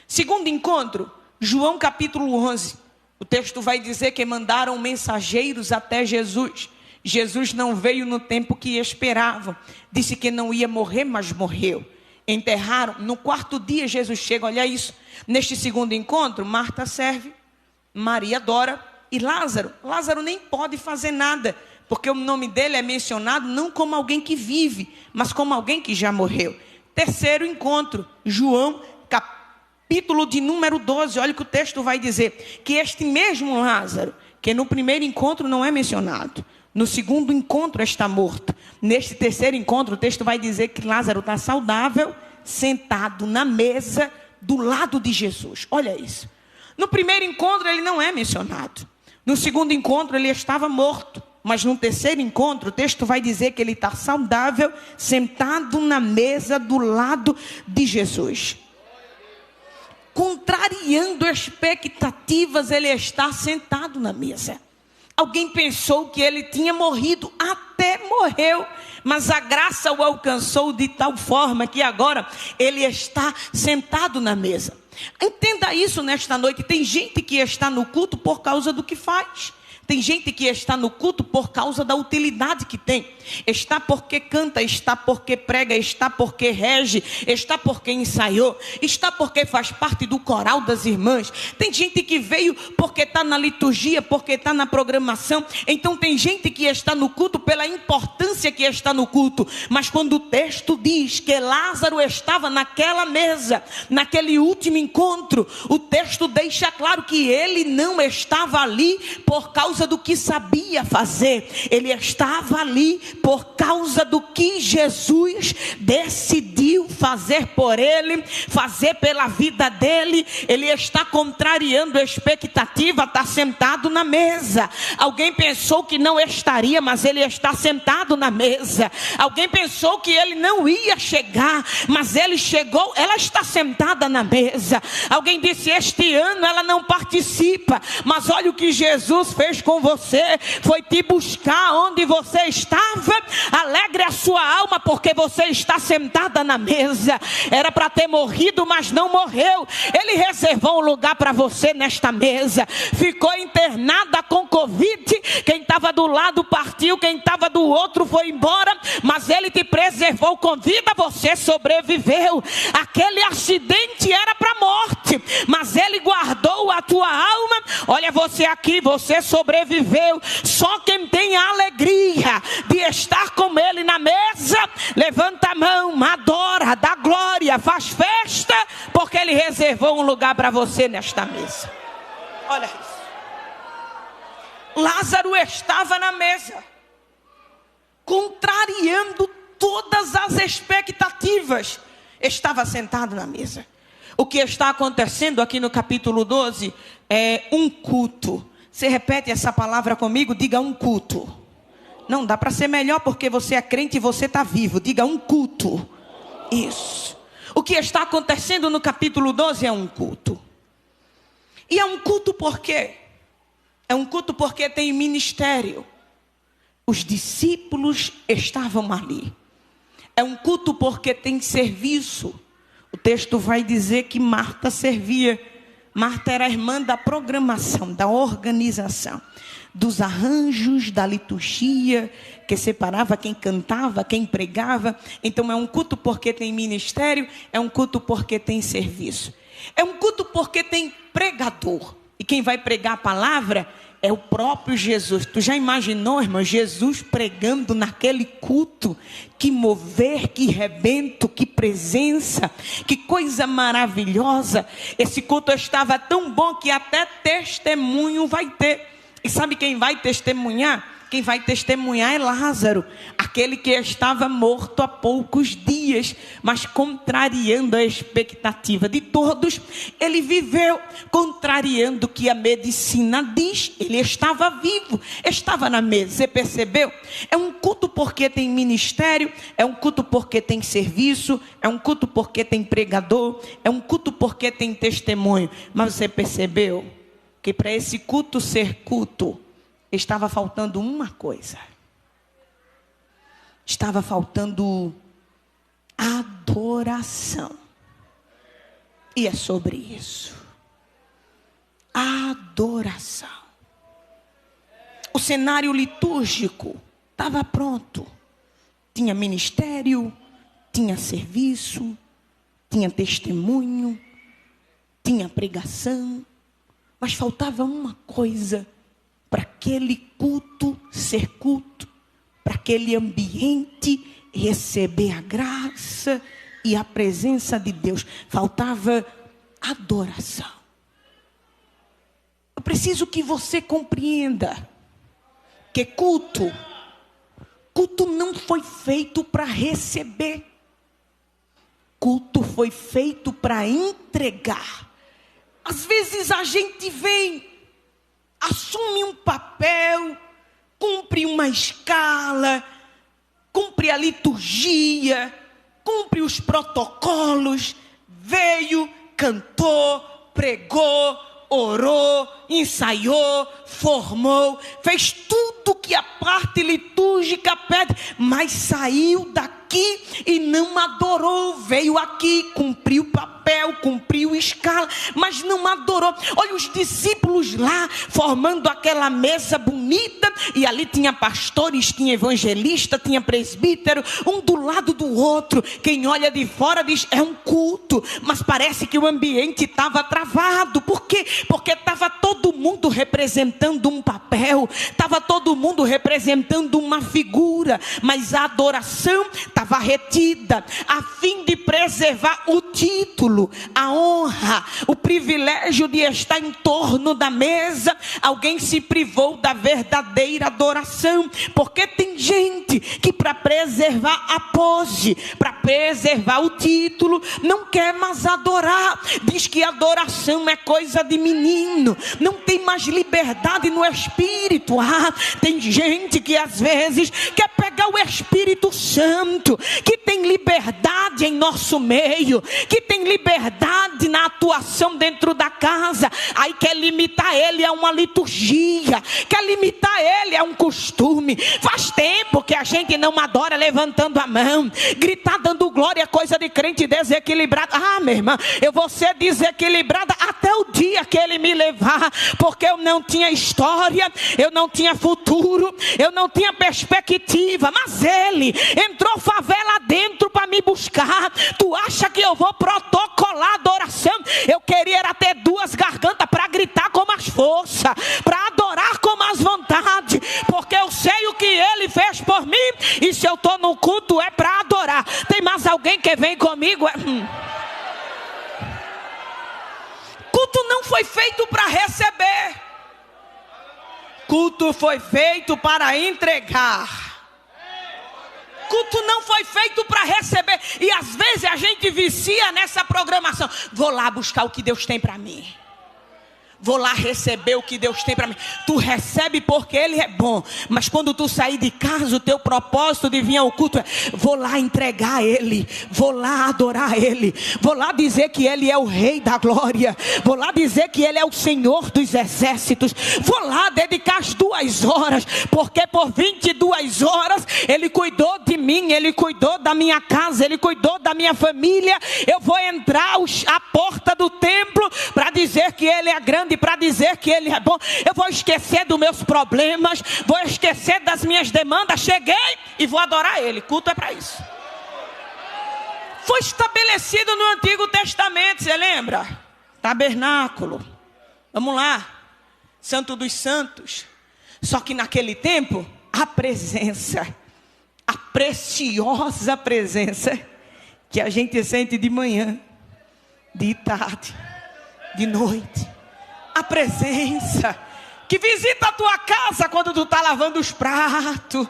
Segundo encontro, João capítulo 11. O texto vai dizer que mandaram mensageiros até Jesus. Jesus não veio no tempo que esperavam. Disse que não ia morrer, mas morreu. Enterraram. No quarto dia Jesus chega, olha isso. Neste segundo encontro, Marta serve, Maria adora e Lázaro nem pode fazer nada, porque o nome dele é mencionado não como alguém que vive, mas como alguém que já morreu. Terceiro encontro, João, capítulo de número 12, olha o que o texto vai dizer, que este mesmo Lázaro, que no primeiro encontro não é mencionado, no segundo encontro está morto. Neste terceiro encontro, o texto vai dizer que Lázaro está saudável, sentado na mesa do lado de Jesus. Olha isso. No primeiro encontro ele não é mencionado. No segundo encontro ele estava morto. Mas no terceiro encontro o texto vai dizer que ele está saudável, sentado na mesa do lado de Jesus. Contrariando expectativas, ele está sentado na mesa. Alguém pensou que ele tinha morrido, até morreu, mas a graça o alcançou de tal forma que agora ele está sentado na mesa. Entenda isso nesta noite. Tem gente que está no culto por causa do que faz. Tem gente que está no culto por causa da utilidade que tem. Está porque canta, está porque prega, está porque rege, está porque ensaiou, está porque faz parte do coral das irmãs. Tem gente que veio porque está na liturgia, porque está na programação. Então tem gente que está no culto pela importância que está no culto. Mas quando o texto diz que Lázaro estava naquela mesa, naquele último encontro, o texto deixa claro que ele não estava ali por causa causa do que sabia fazer. Ele estava ali por causa do que Jesus decidiu fazer por ele, fazer pela vida dele. Ele está contrariando a expectativa, está sentado na mesa. Alguém pensou que não estaria, mas ele está sentado na mesa. Alguém pensou que ele não ia chegar, mas ele chegou. Ela está sentada na mesa. Alguém disse: este ano ela não participa, mas olha o que Jesus fez com você, foi te buscar onde você estava. Alegre a sua alma, porque você está sentada na mesa. Era para ter morrido, mas não morreu. Ele reservou um lugar para você nesta mesa. Ficou internada com Covid, quem estava do lado partiu, quem estava do outro foi embora, mas ele te preservou com vida, você sobreviveu. Aquele acidente era para a morte, mas ele guardou a tua alma. Olha você aqui, você sobreviveu. Só quem tem a alegria de estar com ele na mesa, levanta a mão, adora, dá glória, faz festa, porque ele reservou um lugar para você nesta mesa. Olha isso. Lázaro estava na mesa, contrariando todas as expectativas. Estava sentado na mesa. O que está acontecendo aqui no capítulo 12 é um culto. Você repete essa palavra comigo, diga um culto. Não dá para ser melhor porque você é crente e você está vivo. Diga um culto. Isso. O que está acontecendo no capítulo 12 é um culto. E é um culto por quê? É um culto porque tem ministério. Os discípulos estavam ali. É um culto porque tem serviço. O texto vai dizer que Marta servia. Marta era a irmã da programação, da organização, dos arranjos, da liturgia, que separava quem cantava, quem pregava. Então é um culto porque tem ministério, é um culto porque tem serviço. É um culto porque tem pregador. E quem vai pregar a palavra é o próprio Jesus. Tu já imaginou, irmão, Jesus pregando naquele culto? Que mover, que rebento, que presença, que coisa maravilhosa. Esse culto estava tão bom que até testemunho vai ter. E sabe quem vai testemunhar? Quem vai testemunhar é Lázaro, aquele que estava morto há poucos dias, mas contrariando a expectativa de todos. Ele viveu contrariando o que a medicina diz. Ele estava vivo, estava na mesa. Você percebeu? É um culto porque tem ministério, é um culto porque tem serviço, é um culto porque tem pregador, é um culto porque tem testemunho. Mas você percebeu que para esse culto ser culto, estava faltando uma coisa. Estava faltando adoração. E é sobre isso. Adoração. O cenário litúrgico estava pronto. Tinha ministério, tinha serviço, tinha testemunho, tinha pregação. Mas faltava uma coisa para aquele culto ser culto, para aquele ambiente receber a graça e a presença de Deus. Faltava adoração. Eu preciso que você compreenda que culto não foi feito para receber. Culto foi feito para entregar. Às vezes a gente vem, assume um papel, cumpre uma escala, cumpre a liturgia, cumpre os protocolos, veio, cantou, pregou, orou, ensaiou, formou, fez tudo que a parte litúrgica pede, mas saiu daqui e não adorou. Veio aqui, cumpriu o papel, cumpriu escala, mas não adorou. Olha os discípulos lá formando aquela mesa bonita, e ali tinha pastores, tinha evangelista, tinha presbítero, um do lado do outro. Quem olha de fora diz: é um culto, mas parece que o ambiente estava travado. Por quê? Porque estava todo mundo representando um papel, estava todo mundo representando uma figura, mas a adoração estava retida, a fim de preservar o título. título, a honra, o privilégio de estar em torno da mesa, alguém se privou da verdadeira adoração. Porque tem gente que, para preservar a pose, para preservar o título, não quer mais adorar. Diz que adoração é coisa de menino, não tem mais liberdade no espírito. Tem gente que às vezes quer pegar o Espírito Santo, que tem liberdade em nosso meio, que tem liberdade na atuação dentro da casa, aí quer limitar ele a uma liturgia, quer limitar ele a um costume. Faz tempo que a gente não adora levantando a mão. Gritar dando glória é coisa de crente desequilibrado. Minha irmã, eu vou ser desequilibrada até o dia que ele me levar, porque eu não tinha história, eu não tinha futuro, eu não tinha perspectiva, mas ele entrou favela dentro para me buscar. Tu acha que eu vou protocolar a adoração? Eu queria era ter duas gargantas para gritar com mais força, para adorar com mais vontade, porque eu sei o que ele fez por mim, e se eu estou no culto é para adorar. Tem mais alguém que vem comigo? Culto não foi feito para receber, culto foi feito para entregar. Culto não foi feito para receber. E às vezes a gente vicia nessa programação. Vou lá buscar o que Deus tem para mim, vou lá receber o que Deus tem para mim. Tu recebe porque Ele é bom, mas quando tu sair de casa, o teu propósito de vir ao culto é: vou lá entregar a Ele, vou lá adorar Ele, vou lá dizer que Ele é o Rei da glória, vou lá dizer que Ele é o Senhor dos exércitos, vou lá dedicar as 2 horas, porque por 22 horas Ele cuidou de mim, Ele cuidou da minha casa, Ele cuidou da minha família. Eu vou entrar a porta do templo para dizer que Ele é grande, para dizer que Ele é bom. Eu vou esquecer dos meus problemas, vou esquecer das minhas demandas. Cheguei e vou adorar Ele. Culto é para isso. Foi estabelecido no Antigo Testamento, você lembra? Tabernáculo, vamos lá, Santo dos Santos. Só que naquele tempo, a presença, a preciosa presença que a gente sente de manhã, de tarde, de noite, a presença que visita a tua casa quando tu está lavando os pratos,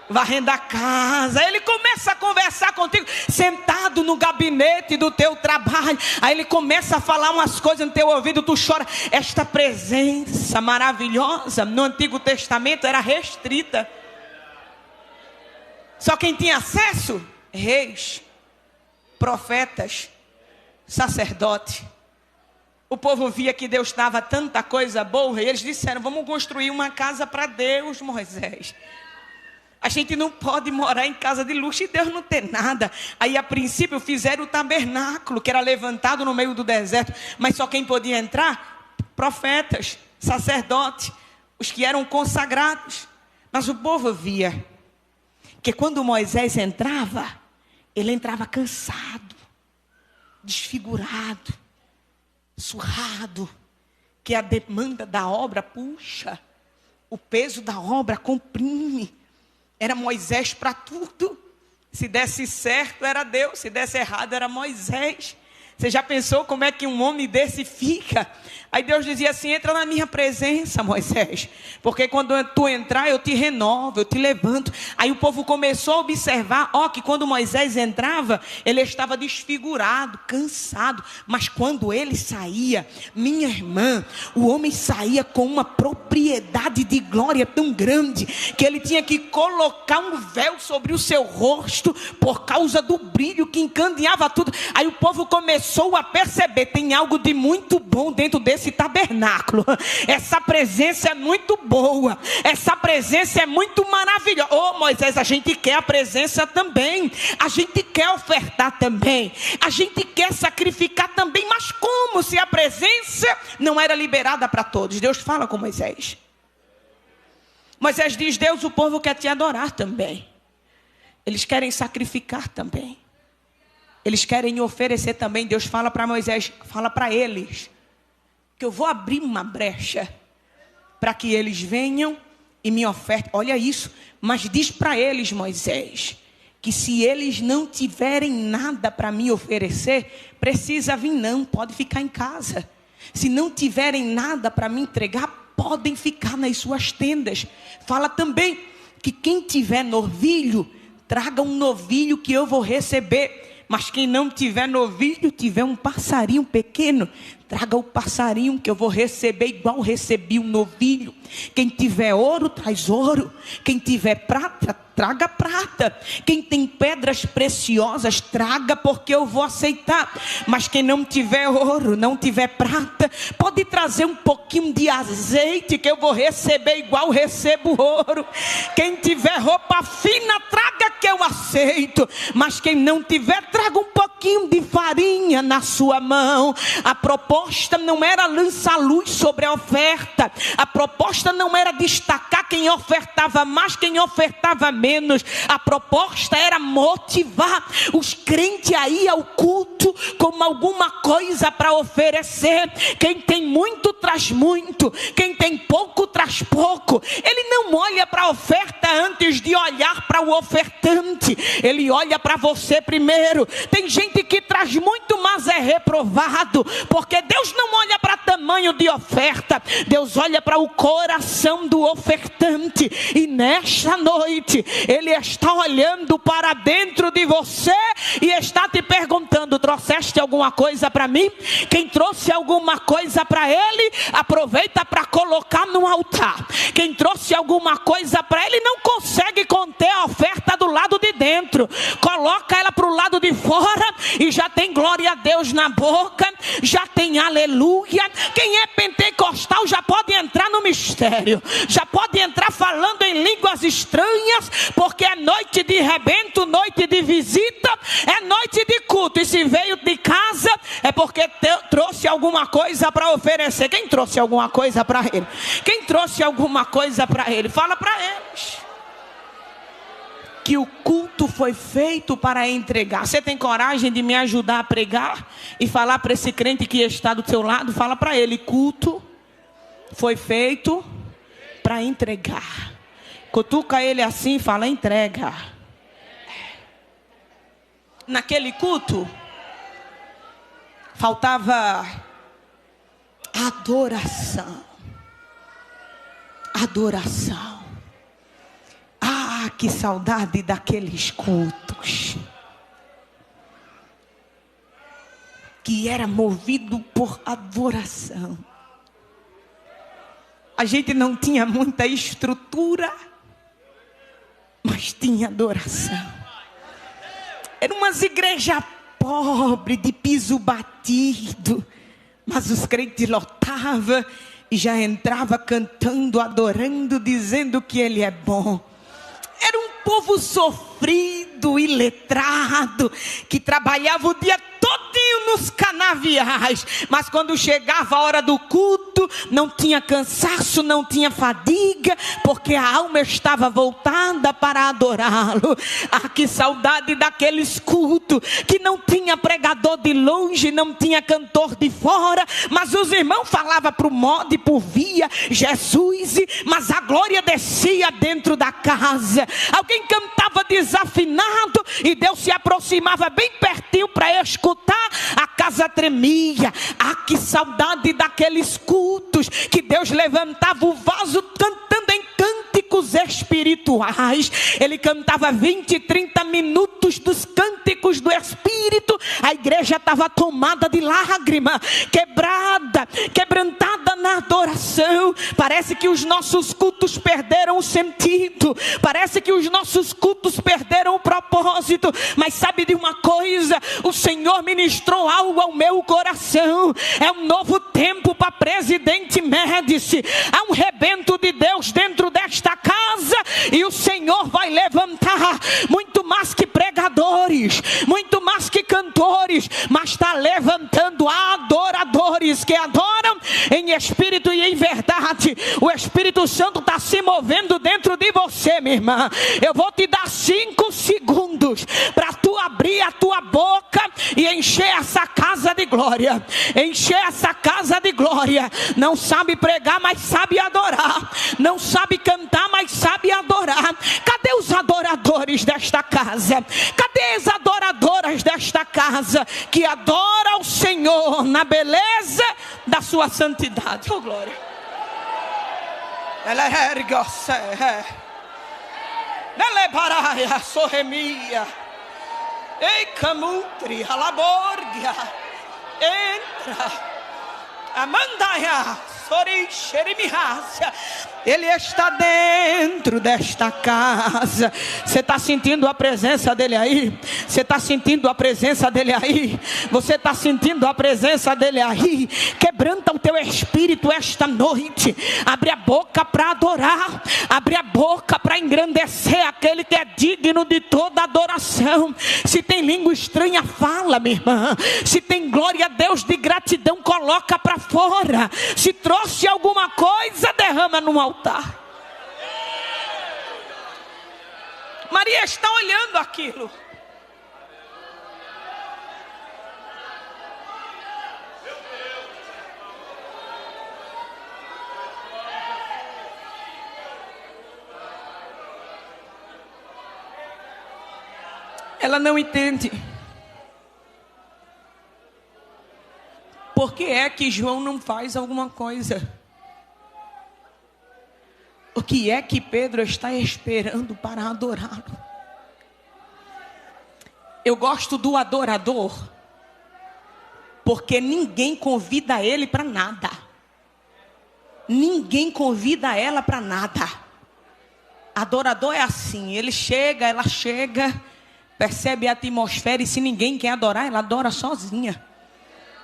varrendo a casa. Ele começa a conversar contigo, sentado no gabinete do teu trabalho. Aí ele começa a falar umas coisas no teu ouvido, tu chora. Esta presença maravilhosa no Antigo Testamento era restrita. Só quem tinha acesso? Reis, profetas, sacerdote. O povo via que Deus dava tanta coisa boa, e eles disseram: vamos construir uma casa para Deus, Moisés. A gente não pode morar em casa de luxo e Deus não ter nada. Aí a princípio fizeram o tabernáculo, que era levantado no meio do deserto, mas só quem podia entrar? Profetas, sacerdotes, os que eram consagrados. Mas o povo via que quando Moisés entrava, ele entrava cansado, desfigurado, surrado, que a demanda da obra puxa, o peso da obra comprime. Era Moisés para tudo. Se desse certo era Deus, se desse errado era Moisés. Você já pensou como é que um homem desse fica? Aí Deus dizia assim: entra na minha presença, Moisés, porque quando tu entrar eu te renovo, eu te levanto. Aí o povo começou a observar, que quando Moisés entrava, ele estava desfigurado, cansado. Mas quando ele saía, minha irmã, o homem saía com uma propriedade de glória tão grande, que ele tinha que colocar um véu sobre o seu rosto, por causa do brilho que encandeava tudo. Aí o povo começou a perceber: tem algo de muito bom dentro desse tabernáculo. Essa presença é muito boa, essa presença é muito maravilhosa. Moisés, a gente quer a presença também, a gente quer ofertar também, a gente quer sacrificar também. Mas como se a presença não era liberada para todos? Deus fala com Moisés. Moisés diz: Deus, o povo quer te adorar também, eles querem sacrificar também, eles querem oferecer também. Deus fala para Moisés, fala para eles, que eu vou abrir uma brecha para que eles venham e me ofertem. Olha isso, mas diz para eles, Moisés, que se eles não tiverem nada para me oferecer, precisa vir não, pode ficar em casa. Se não tiverem nada para me entregar, podem ficar nas suas tendas. Fala também que quem tiver novilho, traga um novilho que eu vou receber. Mas quem não tiver novilho, tiver um passarinho pequeno, traga o passarinho que eu vou receber igual recebi um novilho. Quem tiver ouro, traz ouro. Quem tiver prata, traga prata. Quem tem pedras preciosas, traga, porque eu vou aceitar. Mas quem não tiver ouro, não tiver prata, pode trazer um pouquinho de azeite, que eu vou receber igual recebo ouro. Quem tiver roupa fina, traga, que eu aceito. Mas quem não tiver, traga um pouquinho de farinha na sua mão. A proposta não era lançar luz sobre a oferta. A proposta não era destacar quem ofertava mais, quem ofertava menos. A proposta era motivar os crentes a ir ao culto como alguma coisa para oferecer. Quem tem muito traz muito, quem tem pouco traz pouco. Ele não olha para a oferta antes de olhar para o ofertante. Ele olha para você primeiro. Tem gente que traz muito, mas é reprovado, porque Deus não olha para tamanho de oferta, Deus olha para o coração do ofertante. E nesta noite Ele está olhando para dentro de você e está te perguntando: trouxeste alguma coisa para mim? Quem trouxe alguma coisa para Ele, aproveita para colocar no altar. Quem trouxe alguma coisa para Ele, não consegue conter a oferta do lado de dentro, coloca ela para o lado de fora e já tem glória a Deus na boca, já tem aleluia. Quem é pentecostal já pode entrar no mistério, já pode entrar falando em línguas estranhas, porque é noite de rebento, noite de visita, é noite de culto. E se veio de casa, é porque trouxe alguma coisa para oferecer. Quem trouxe alguma coisa para Ele? Quem trouxe alguma coisa para Ele? Fala para eles que o culto foi feito para entregar. Você tem coragem de me ajudar a pregar e falar para esse crente que está do seu lado? Fala para ele: culto foi feito para entregar. Cutuca ele assim e fala: entrega. Naquele culto faltava adoração. Adoração. Ah, que saudade daqueles cultos que era movido por adoração. A gente não tinha muita estrutura, mas tinha adoração. Eram umas igrejas pobres, de piso batido, mas os crentes lotavam e já entrava cantando, adorando, dizendo que Ele é bom. Era um povo sofrido e letrado, que trabalhava o dia todinho nos canaviais, mas quando chegava a hora do culto, não tinha cansaço, não tinha fadiga, porque a alma estava voltada para adorá-lo. Ah, que saudade daqueles cultos, que não tinha pregador de longe, não tinha cantor de fora, mas os irmãos falavam por modo e por via Jesus, mas a glória descia dentro da casa. Alguém cantava desafinado e Deus se aproximava bem pertinho para escutar, a casa tremia. Ah, que saudade daqueles cultos que Deus levantava o vaso cantando em cânticos espirituais. Ele cantava 20, 30 minutos dos cânticos do Espírito. A igreja estava tomada de lágrima, quebrada, quebrantada na adoração. Parece que os nossos cultos perderam o sentido, parece que os nossos cultos perderam o propósito. Mas sabe de uma coisa? O Senhor ministrou algo ao meu coração. É um novo tempo para Presidente Médici. Há um rebento de Deus dentro desta casa, e o Senhor vai levantar muito mais que pregadores, muito mais que cantores, mas está levantando adoradores que adoram em em espírito e em verdade. O Espírito Santo está se movendo dentro de você, minha irmã. Eu vou te dar 5 segundos para tu abrir a tua boca e encher essa casa de glória. Encher essa casa de glória. Não sabe pregar, mas sabe adorar. Não sabe cantar, mas sabe adorar. Cadê os adoradores desta casa? Cadê as adoradoras desta casa que adoram o Senhor na beleza da sua santidade? Oh, glória. Ela ergue-se. Ela paraia, sorremia. Ei, camutri, alaborgia. Entra. Amandaia, sori, xerimihácia. Ele está dentro desta casa. Você está sentindo a presença dele aí? Você está sentindo a presença dele aí? Você está sentindo a presença dele aí? Quebranta o teu espírito esta noite. Abre a boca para adorar. Abre a boca para engrandecer aquele que é digno de toda adoração. Se tem língua estranha, fala, minha irmã. Se tem glória a Deus de gratidão, coloca para fora. Se trouxe alguma coisa, derrama no altar. Maria está olhando aquilo. Ela não entende. Por que é que João não faz alguma coisa? O que é que Pedro está esperando para adorá-lo? Eu gosto do adorador, porque ninguém convida ele para nada. Ninguém convida ela para nada. Adorador é assim, ele chega, ela chega, percebe a atmosfera e se ninguém quer adorar, ela adora sozinha.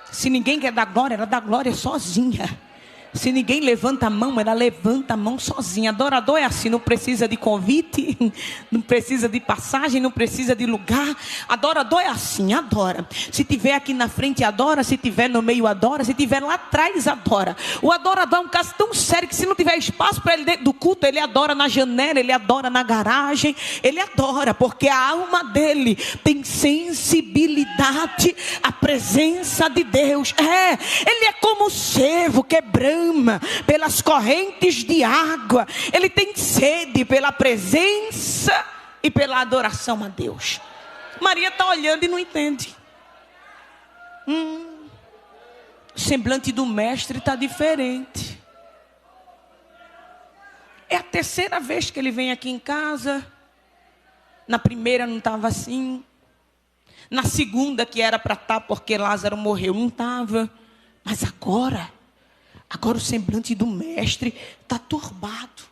Se ninguém quer dar glória, ela dá glória sozinha. Se ninguém levanta a mão, ela levanta a mão sozinha. Adorador é assim, não precisa de convite, não precisa de passagem, não precisa de lugar. Adorador é assim, adora. Se tiver aqui na frente, adora. Se tiver no meio, adora. Se tiver lá atrás, adora. O adorador é um caso tão sério que se não tiver espaço para ele dentro do culto, ele adora na janela, ele adora na garagem. Ele adora, porque a alma dele tem sensibilidade à presença de Deus. Ele é como o cervo que brama pelas correntes de água. Ele tem sede pela presença e pela adoração a Deus. Maria está olhando e não entende. O semblante do mestre está diferente. É a 3ª vez que ele vem aqui em casa. Na primeira não estava assim. Na segunda, que era para estar porque Lázaro morreu, não estava. Mas agora o semblante do mestre está turbado.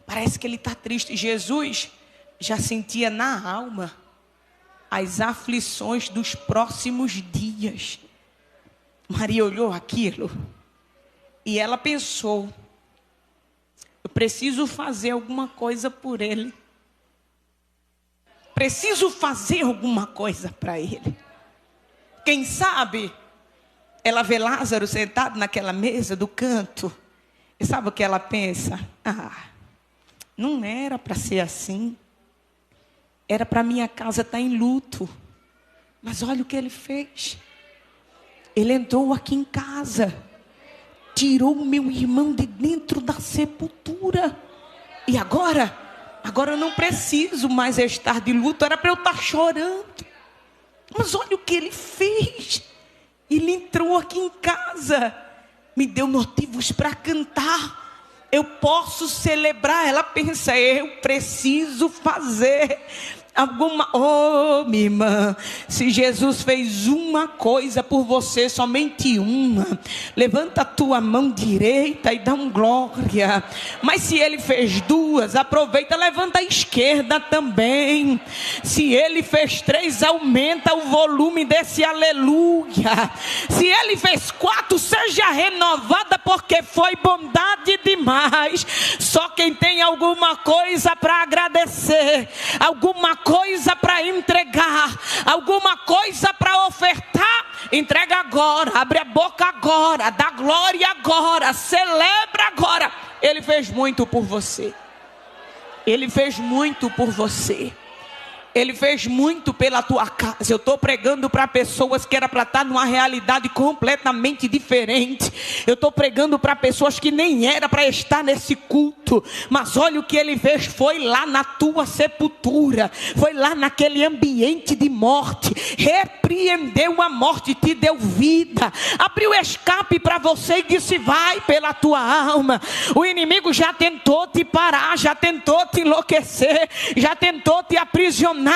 Parece que ele está triste. Jesus já sentia na alma as aflições dos próximos dias. Maria olhou aquilo e ela pensou: eu preciso fazer alguma coisa por ele. Preciso fazer alguma coisa para ele. Quem sabe ela vê Lázaro sentado naquela mesa do canto. E sabe o que ela pensa? Não era para ser assim. Era para minha casa estar em luto. Mas olha o que ele fez. Ele entrou aqui em casa. Tirou o meu irmão de dentro da sepultura. E agora eu não preciso mais estar de luto. Era para eu estar chorando. Mas olha o que ele fez. Ele entrou aqui em casa, me deu motivos para cantar. Eu posso celebrar. Ela pensa: eu preciso fazer alguma... Oh, minha irmã, se Jesus fez uma coisa por você, somente uma, levanta a tua mão direita e dá um glória. Mas se ele fez 2, aproveita, levanta a esquerda também. Se ele fez 3, aumenta o volume desse aleluia. Se ele fez 4, seja renovada, porque foi bondade demais. Só quem tem alguma coisa para agradecer, alguma coisa para entregar, alguma coisa para ofertar, entrega agora, abre a boca agora, dá glória agora, celebra agora. Ele fez muito por você. Ele fez muito por você. Ele fez muito pela tua casa. Eu estou pregando para pessoas que era para estar numa realidade completamente diferente. Eu estou pregando para pessoas que nem era para estar nesse culto. Mas olha o que ele fez. Foi lá na tua sepultura. Foi lá naquele ambiente de morte. Repreendeu a morte, te deu vida. Abriu escape para você e disse: vai pela tua alma. O inimigo já tentou te parar, já tentou te enlouquecer, já tentou te aprisionar.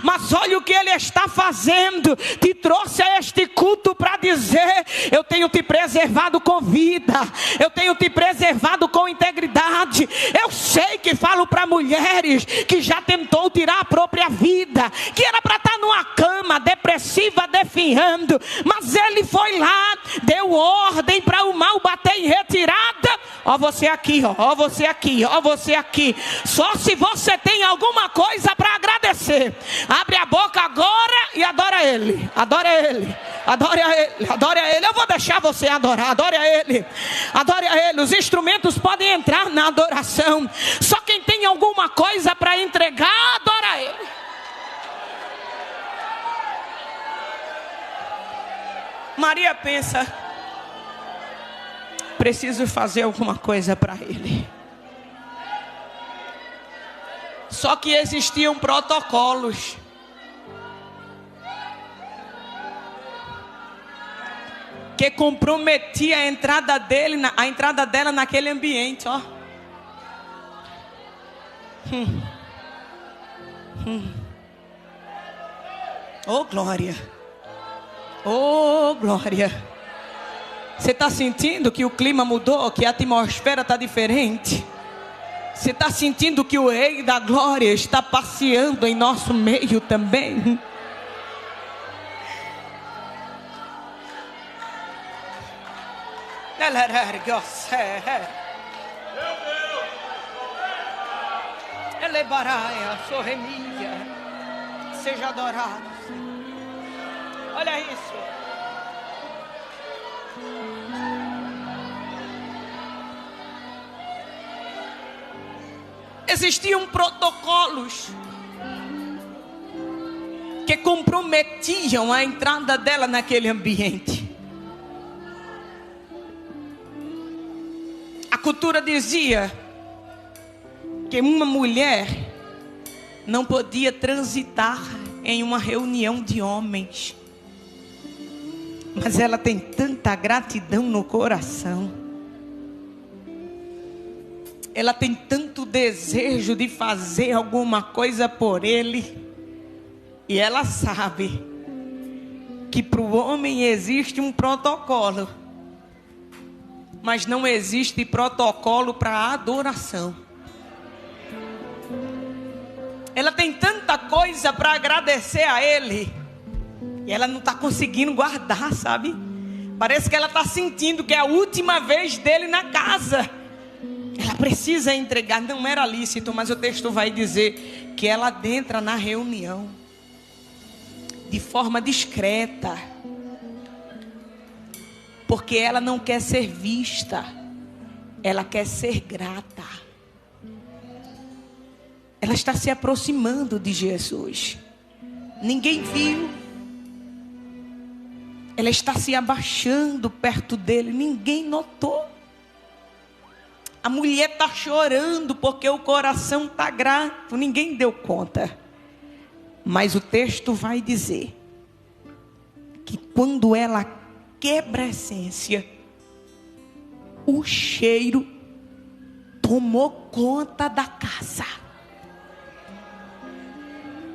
Mas olha o que ele está fazendo. Te trouxe a este culto para dizer: eu tenho te preservado com vida, eu tenho te preservado com integridade. Eu sei que falo para mulheres que já tentou tirar a própria vida, que era para estar numa cama depressiva, definhando, mas ele foi lá, deu ordem para o mal bater em retirada. Ó você aqui, ó você aqui, ó você aqui. Só se você tem alguma coisa para agradecer, abre a boca agora e adora ele. Adora ele, adore a ele, adore a ele. Eu vou deixar você adorar, adore a ele, adore a ele. Os instrumentos podem entrar na adoração. Só quem tem alguma coisa para entregar, adora a ele. Maria pensa: preciso fazer alguma coisa para ele. Só que existiam protocolos. Que comprometia a entrada dela naquele ambiente, ó. Oh glória. Oh glória. Você está sentindo que o clima mudou, que a atmosfera está diferente? Você está sentindo que o Rei da Glória está passeando em nosso meio também? Seja adorado. Olha isso. Existiam protocolos que comprometiam a entrada dela naquele ambiente. A cultura dizia que uma mulher não podia transitar em uma reunião de homens. Mas ela tem tanta gratidão no coração. Ela tem tanto desejo de fazer alguma coisa por ele. E ela sabe que para o homem existe um protocolo, mas não existe protocolo para a adoração. Ela tem tanta coisa para agradecer a ele, e ela não está conseguindo guardar, sabe? Parece que ela está sentindo que é a última vez dele na casa. Ela precisa entregar. Não era lícito, mas o texto vai dizer que ela adentra na reunião de forma discreta, porque ela não quer ser vista, ela quer ser grata. Ela está se aproximando de Jesus. Ninguém viu. Ela está se abaixando perto dele. Ninguém notou. A mulher está chorando porque o coração está grato. Ninguém deu conta. Mas o texto vai dizer que quando ela quebra a essência, o cheiro tomou conta da casa.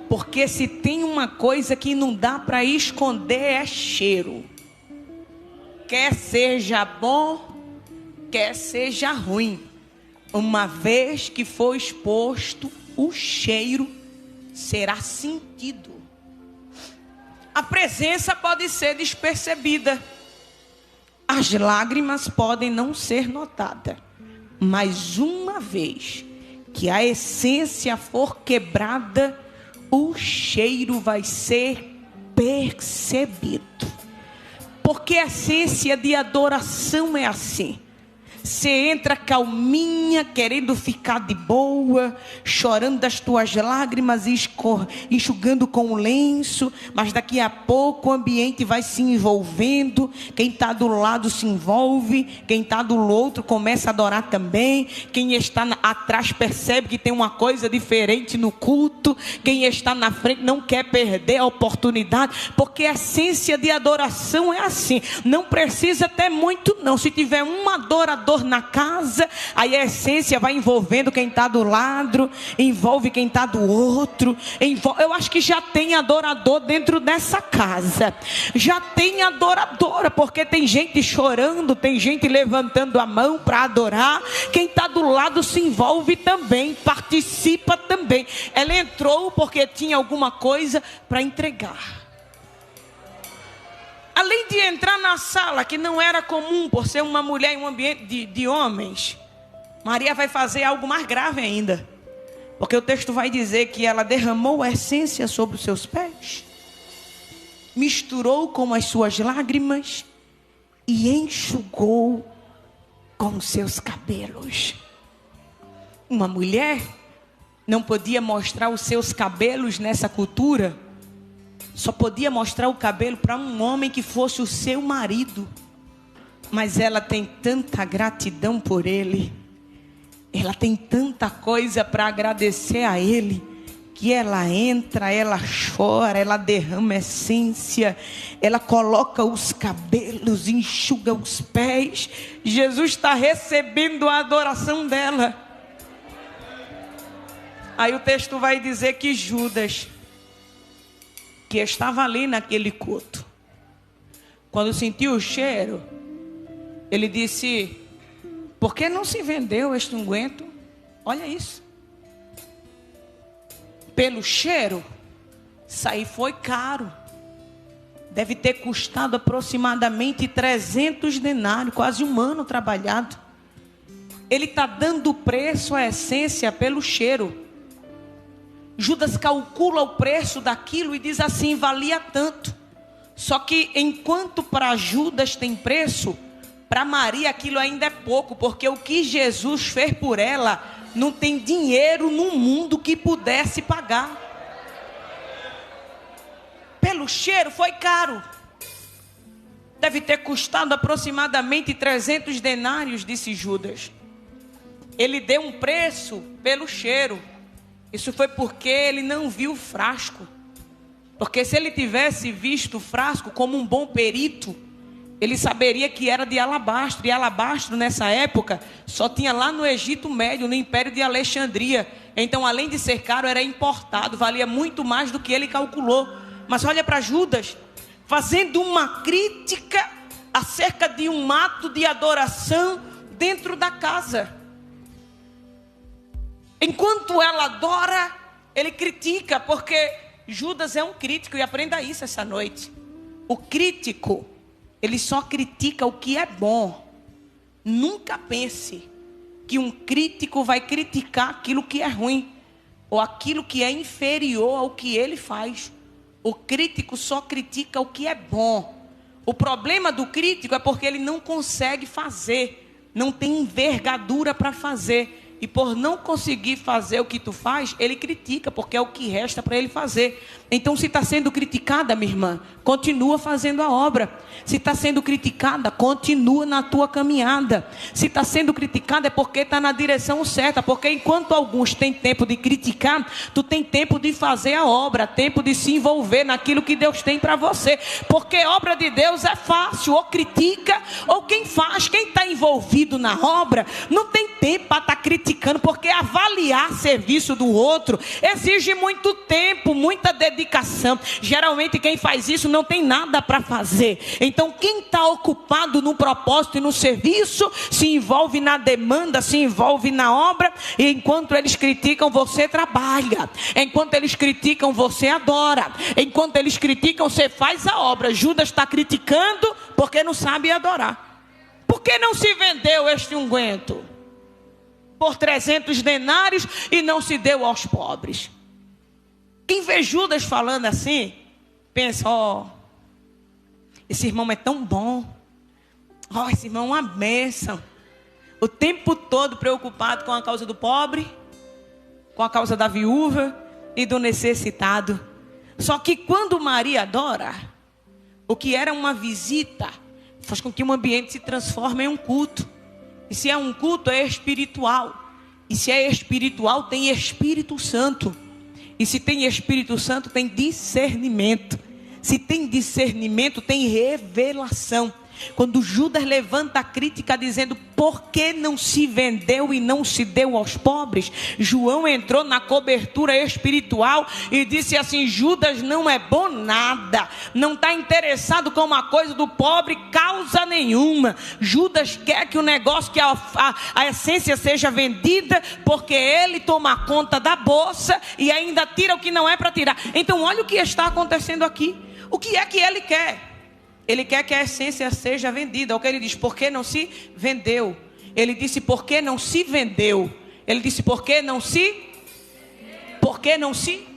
Porque se tem uma coisa que não dá para esconder, é cheiro. Quer seja bom, quer seja ruim, uma vez que for exposto, o cheiro será sentido. A presença pode ser despercebida, as lágrimas podem não ser notadas, mas uma vez que a essência for quebrada, o cheiro vai ser percebido. Porque a essência de adoração é assim. Você entra calminha, querendo ficar de boa, chorando das tuas lágrimas e enxugando com o lenço, mas daqui a pouco o ambiente vai se envolvendo, quem está do lado se envolve, quem está do outro começa a adorar também, quem está atrás percebe que tem uma coisa diferente no culto, quem está na frente não quer perder a oportunidade, porque a essência de adoração é assim, não precisa ter muito não, se tiver um adorador na casa, aí a essência vai envolvendo quem está do lado, envolve quem está do outro, eu acho que já tem adorador dentro dessa casa, já tem adoradora, porque tem gente chorando, tem gente levantando a mão para adorar, quem está do lado se envolve também, participa também, ela entrou porque tinha alguma coisa para entregar. Além de entrar na sala, que não era comum por ser uma mulher em um ambiente de homens, Maria vai fazer algo mais grave ainda. Porque o texto vai dizer que ela derramou a essência sobre os seus pés, misturou com as suas lágrimas e enxugou com os seus cabelos. Uma mulher não podia mostrar os seus cabelos nessa cultura. Só podia mostrar o cabelo para um homem que fosse o seu marido. Mas ela tem tanta gratidão por ele. Ela tem tanta coisa para agradecer a ele. Que ela entra, ela chora, ela derrama essência. Ela coloca os cabelos, enxuga os pés. Jesus está recebendo a adoração dela. Aí o texto vai dizer que Judas, que estava ali naquele culto, quando sentiu o cheiro, ele disse: por que não se vendeu este unguento? Olha isso. Pelo cheiro, isso aí foi caro. Deve ter custado aproximadamente 300 denários, quase um ano trabalhado. Ele está dando preço à essência pelo cheiro. Judas calcula o preço daquilo e diz assim: valia tanto. Só que enquanto para Judas tem preço, para Maria aquilo ainda é pouco, porque o que Jesus fez por ela, não tem dinheiro no mundo que pudesse pagar. Pelo cheiro foi caro. Deve ter custado aproximadamente 300 denários, disse Judas. Ele deu um preço pelo cheiro. Isso foi porque ele não viu o frasco. Porque se ele tivesse visto o frasco como um bom perito, ele saberia que era de alabastro. E alabastro nessa época só tinha lá no Egito Médio, no Império de Alexandria. Então, além de ser caro, era importado, valia muito mais do que ele calculou. Mas olha para Judas, fazendo uma crítica acerca de um ato de adoração dentro da casa. Enquanto ela adora, ele critica, porque Judas é um crítico, e aprenda isso essa noite. O crítico, ele só critica o que é bom. Nunca pense que um crítico vai criticar aquilo que é ruim, ou aquilo que é inferior ao que ele faz. O crítico só critica o que é bom. O problema do crítico é porque ele não consegue fazer, não tem envergadura para fazer. E por não conseguir fazer o que tu faz, ele critica, porque é o que resta para ele fazer. Então, se está sendo criticada, minha irmã, continua fazendo a obra. Se está sendo criticada, continua na tua caminhada. Se está sendo criticada é porque está na direção certa. Porque enquanto alguns têm tempo de criticar, tu tem tempo de fazer a obra, tempo de se envolver naquilo que Deus tem para você. Porque obra de Deus é fácil, ou critica, ou quem faz, quem está envolvido na obra, não tem tempo para estar criticando, porque avaliar serviço do outro exige muito tempo, muita dedicação. Geralmente quem faz isso não tem nada para fazer. Então quem está ocupado no propósito e no serviço se envolve na demanda, se envolve na obra. E enquanto eles criticam, você trabalha. Enquanto eles criticam, você adora. Enquanto eles criticam, você faz a obra. Judas está criticando porque não sabe adorar. Por que não se vendeu este unguento por 300 denários e não se deu aos pobres? Quem vê Judas falando assim, pensa, ó, esse irmão é tão bom. Ó, esse irmão é uma bênção. O tempo todo preocupado com a causa do pobre, com a causa da viúva e do necessitado. Só que quando Maria adora, o que era uma visita faz com que um ambiente se transforme em um culto. E se é um culto, é espiritual. E se é espiritual, tem Espírito Santo. E se tem Espírito Santo, tem discernimento. Se tem discernimento, tem revelação. Quando Judas levanta a crítica dizendo, por que não se vendeu e não se deu aos pobres? João entrou na cobertura espiritual e disse assim, Judas não é bom nada, não está interessado com uma coisa do pobre, causa nenhuma. Judas quer que o negócio, que a essência seja vendida, porque ele toma conta da bolsa e ainda tira o que não é para tirar. Então olha o que está acontecendo aqui. O que é que ele quer? Ele quer que a essência seja vendida. O que ele diz? Por que não se vendeu? Ele disse, por que não se vendeu? Ele disse, por que não se? Por que não se?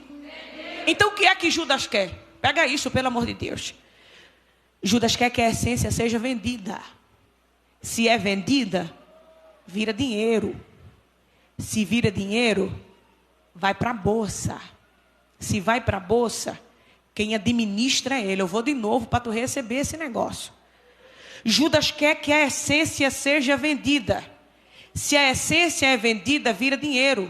Então o que é que Judas quer? Pega isso, pelo amor de Deus. Judas quer que a essência seja vendida. Se é vendida, vira dinheiro. Se vira dinheiro, vai para a bolsa. Se vai para a bolsa, quem administra é ele. Eu vou de novo para tu receber esse negócio. Judas quer que a essência seja vendida. Se a essência é vendida, vira dinheiro.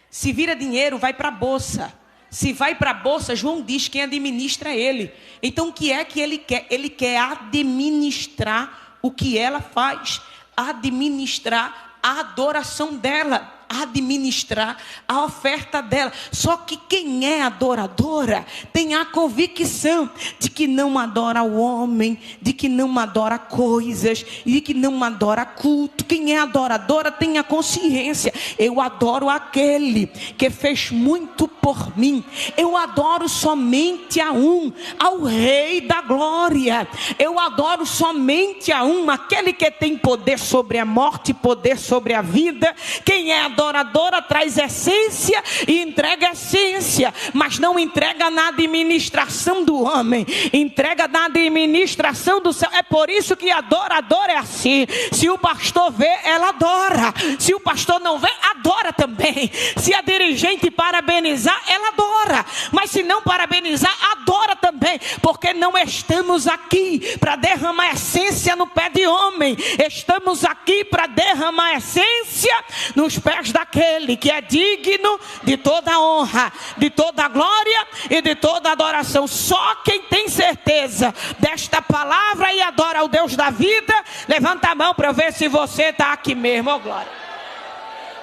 Se vira dinheiro, vai para a bolsa. Se vai para a bolsa, João diz, quem administra é ele. Então o que é que ele quer? Ele quer administrar o que ela faz. Administrar a adoração dela. Administrar a oferta dela. Só que quem é adoradora tem a convicção de que não adora o homem, de que não adora coisas, e de que não adora culto. Quem é adoradora tem a consciência, eu adoro aquele que fez muito por mim. Eu adoro somente a um, ao Rei da Glória. Eu adoro somente a um, aquele que tem poder sobre a morte, poder sobre a vida. Quem é adoradora traz essência e entrega essência, mas não entrega na administração do homem, entrega na administração do céu. É por isso que adorador é assim. Se o pastor vê, ela adora. Se o pastor não vê, adora também. Se a dirigente parabenizar, ela adora. Mas se não parabenizar, adora também. Porque não estamos aqui para derramar essência no pé de homem. Estamos aqui para derramar essência nos pés daquele que é digno de toda honra, de toda glória e de toda adoração. Só quem tem certeza desta palavra e adora ao Deus da vida, levanta a mão para eu ver se você está aqui mesmo, oh glória.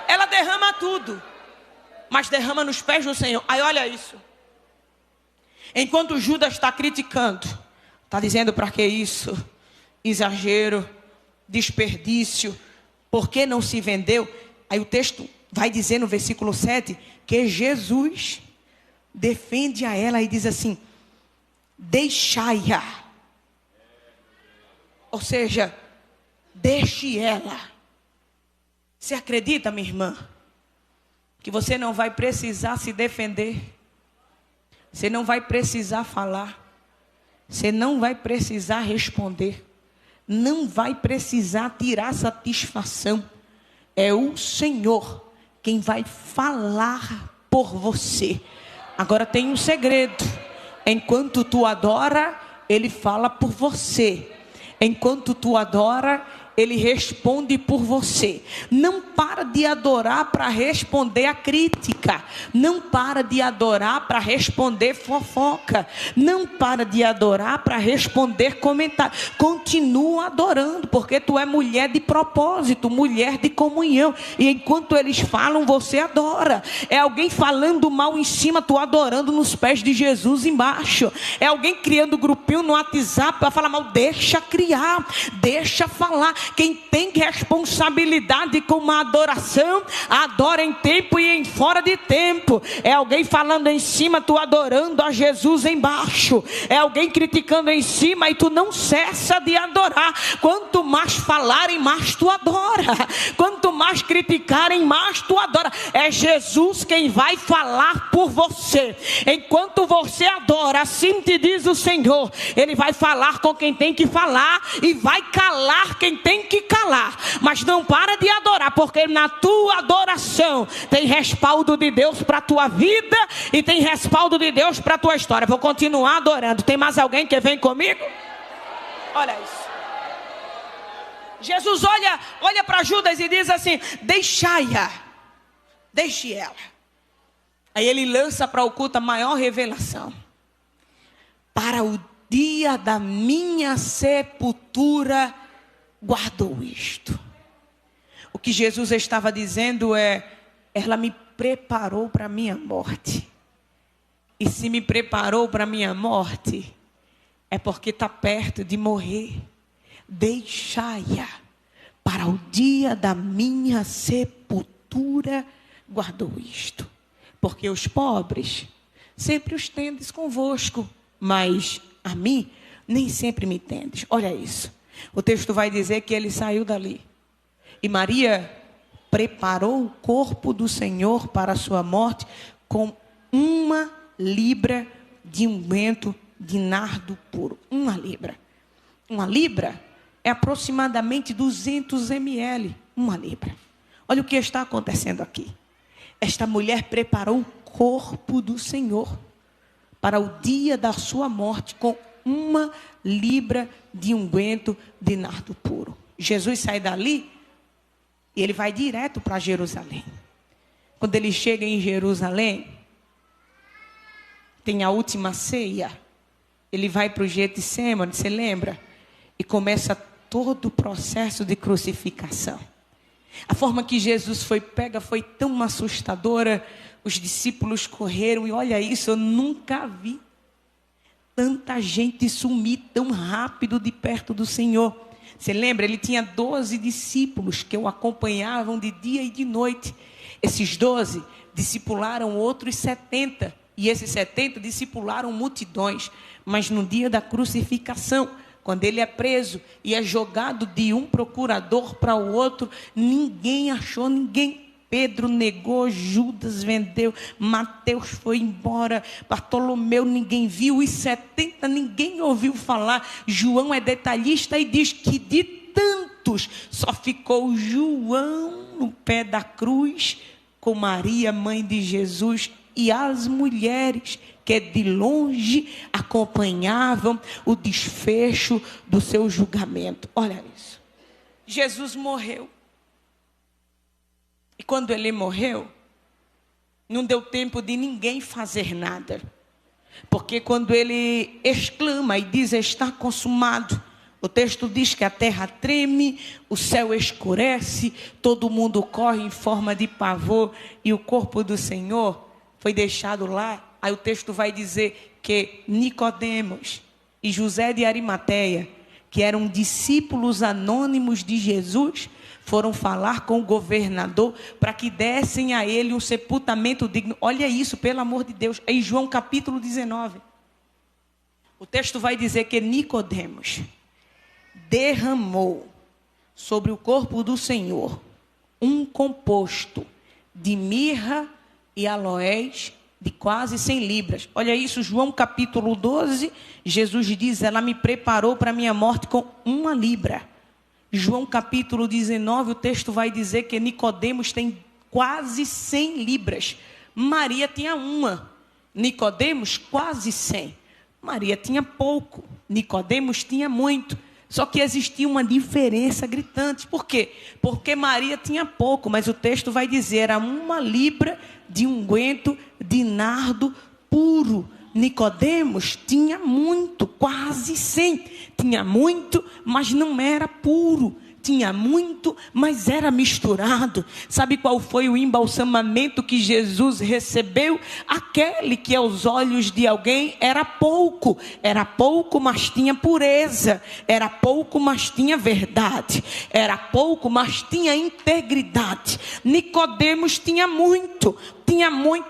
Ela derrama tudo, mas derrama nos pés do Senhor. Aí olha isso. Enquanto Judas está criticando, está dizendo, para que isso? Exagero, desperdício, por que não se vendeu? Aí o texto vai dizer no versículo 7 que Jesus defende a ela e diz assim, deixai-a. Ou seja, deixe ela. Você acredita, minha irmã, que você não vai precisar se defender? Você não vai precisar falar. Você não vai precisar responder. Não vai precisar tirar satisfação. É o Senhor quem vai falar por você. Agora tem um segredo. Enquanto tu adora, Ele fala por você. Enquanto tu adora, Ele responde por você. Não para de adorar para responder a crítica. Não para de adorar para responder fofoca. Não para de adorar para responder comentário. Continua adorando, porque tu é mulher de propósito, mulher de comunhão. E enquanto eles falam, você adora. É alguém falando mal em cima, tu adorando nos pés de Jesus embaixo. É alguém criando grupinho no WhatsApp para falar mal. Deixa criar, deixa falar. Quem tem responsabilidade com a adoração, adora em tempo e em fora de tempo. É alguém falando em cima, tu adorando a Jesus embaixo. É alguém criticando em cima e tu não cessa de adorar. Quanto mais falarem, mais tu adora. Quanto mais criticarem, mais tu adora. É Jesus quem vai falar por você. Enquanto você adora, assim te diz o Senhor, Ele vai falar com quem tem que falar e vai calar quem tem que calar. Mas não para de adorar, porque na tua adoração tem respaldo de Deus para a tua vida e tem respaldo de Deus para a tua história. Vou continuar adorando. Tem mais alguém que vem comigo? Olha isso. Jesus olha para Judas e diz assim: deixai-a, deixe ela. Aí ele lança para o culto a maior revelação: para o dia da minha sepultura guardou isto. O que Jesus estava dizendo é: ela me preparou para a minha morte. E se me preparou para a minha morte, é porque está perto de morrer. Deixai-a, para o dia da minha sepultura guardou isto. Porque os pobres sempre os tendes convosco, mas a mim nem sempre me tendes. Olha isso. O texto vai dizer que ele saiu dali. E Maria preparou o corpo do Senhor para a sua morte com 1 libra de unguento de nardo puro. 1 libra. 1 libra é aproximadamente 200 ml. 1 libra. Olha o que está acontecendo aqui. Esta mulher preparou o corpo do Senhor para o dia da sua morte com 1 libra de unguento de nardo puro. Jesus sai dali e ele vai direto para Jerusalém. Quando ele chega em Jerusalém, tem a última ceia. Ele vai para o Getsemane, você lembra? E começa todo o processo de crucificação. A forma que Jesus foi pega foi tão assustadora. Os discípulos correram e olha isso, eu nunca vi tanta gente sumir tão rápido de perto do Senhor. Você lembra? Ele tinha 12 discípulos que o acompanhavam de dia e de noite. Esses 12 discipularam outros 70. E esses 70 discipularam multidões. Mas no dia da crucificação, quando ele é preso e é jogado de um procurador para o outro, ninguém achou ninguém. Pedro negou, Judas vendeu, Mateus foi embora, Bartolomeu ninguém viu, os 70 ninguém ouviu falar. João é detalhista e diz que de tantos só ficou João no pé da cruz com Maria, mãe de Jesus, e as mulheres que de longe acompanhavam o desfecho do seu julgamento. Olha isso. Jesus morreu. E quando ele morreu, não deu tempo de ninguém fazer nada. Porque quando ele exclama e diz: está consumado, o texto diz que a terra treme, o céu escurece, todo mundo corre em forma de pavor e o corpo do Senhor foi deixado lá. Aí o texto vai dizer que Nicodemos e José de Arimateia, que eram discípulos anônimos de Jesus, foram falar com o governador para que dessem a ele um sepultamento digno. Olha isso, pelo amor de Deus. É em João capítulo 19. O texto vai dizer que Nicodemos derramou sobre o corpo do Senhor um composto de mirra e aloés de quase 100 libras. Olha isso, João capítulo 12, Jesus diz: ela me preparou para a minha morte com 1 libra. João capítulo 19, o texto vai dizer que Nicodemos tem quase 100 libras. Maria tinha 1. Nicodemos quase 100. Maria tinha pouco. Nicodemos tinha muito. Só que existia uma diferença gritante. Por quê? Porque Maria tinha pouco, mas o texto vai dizer, era 1 libra de unguento de nardo puro. Nicodemos tinha muito, quase 100. Tinha muito, mas não era puro. tinha muito, mas era misturado. Sabe qual foi o embalsamamento que Jesus recebeu? Aquele que aos olhos de alguém era pouco, mas tinha pureza, era pouco, mas tinha verdade, era pouco, mas tinha integridade. Nicodemos tinha muito,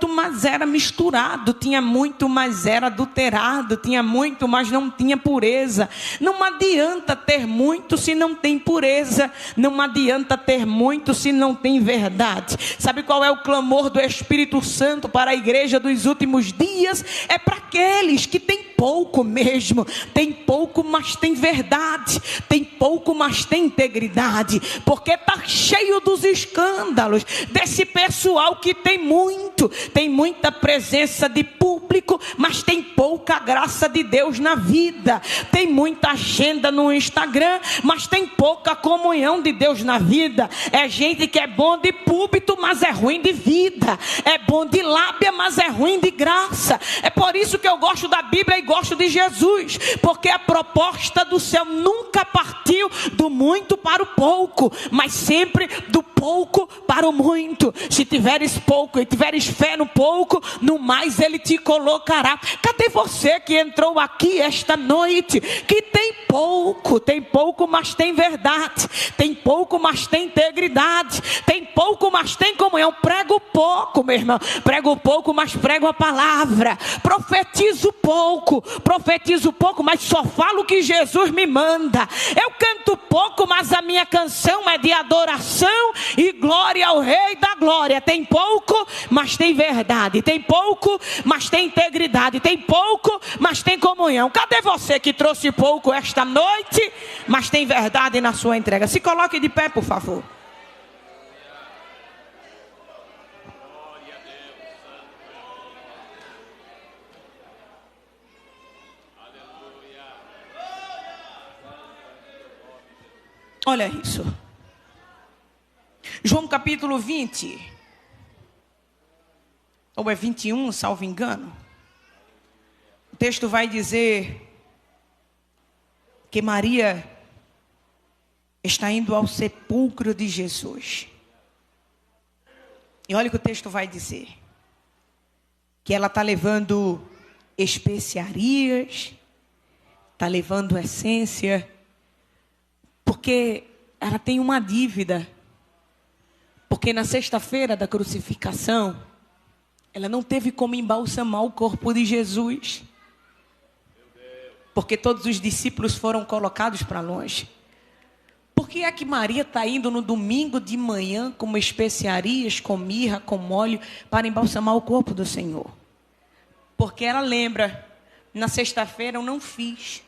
mas era misturado, tinha muito, mas era adulterado, tinha muito, mas não tinha pureza. Não adianta ter muito se não tem pureza, não adianta ter muito se não tem verdade. Sabe qual é o clamor do Espírito Santo para a igreja dos últimos dias? É para aqueles que têm pouco mesmo, tem pouco, mas tem verdade, tem pouco, mas tem integridade, porque está cheio dos escândalos desse pessoal que tem muito, tem muita presença de público, mas tem pouca graça de Deus na vida, tem muita agenda no Instagram, mas tem pouca comunhão de Deus na vida. É gente que é bom de púlpito, mas é ruim de vida, é bom de lábia, mas é ruim de graça. É por isso que eu gosto da Bíblia e gosto de Jesus, porque a proposta do céu nunca partiu do muito para o pouco, mas sempre do pouco para o muito. Se tiveres pouco e tiveres fé no pouco, no mais ele te colocará. Cadê você que entrou aqui esta noite, que tem pouco, mas tem verdade, tem pouco, mas tem integridade, tem pouco, mas tem comunhão? Prego pouco, meu irmão, prego pouco, mas prego a palavra, profetizo pouco, mas só falo o que Jesus me manda. Eu canto pouco, mas a minha canção é de adoração e glória ao Rei da Glória. Tem pouco, mas tem verdade, tem pouco, mas tem integridade, tem pouco, mas tem comunhão. Cadê você que trouxe pouco esta noite, mas tem verdade na sua entrega? Se coloque de pé, por favor. Olha isso. João capítulo 20. Ou é 21, salvo engano. O texto vai dizer que Maria está indo ao sepulcro de Jesus. E olha o que o texto vai dizer. Que ela está levando especiarias, está levando essência, porque ela tem uma dívida. Porque na sexta-feira da crucificação, ela não teve como embalsamar o corpo de Jesus. Porque todos os discípulos foram colocados para longe. Por que é que Maria está indo no domingo de manhã com especiarias, com mirra, com óleo, para embalsamar o corpo do Senhor? Porque ela lembra, na sexta-feira eu não fiz.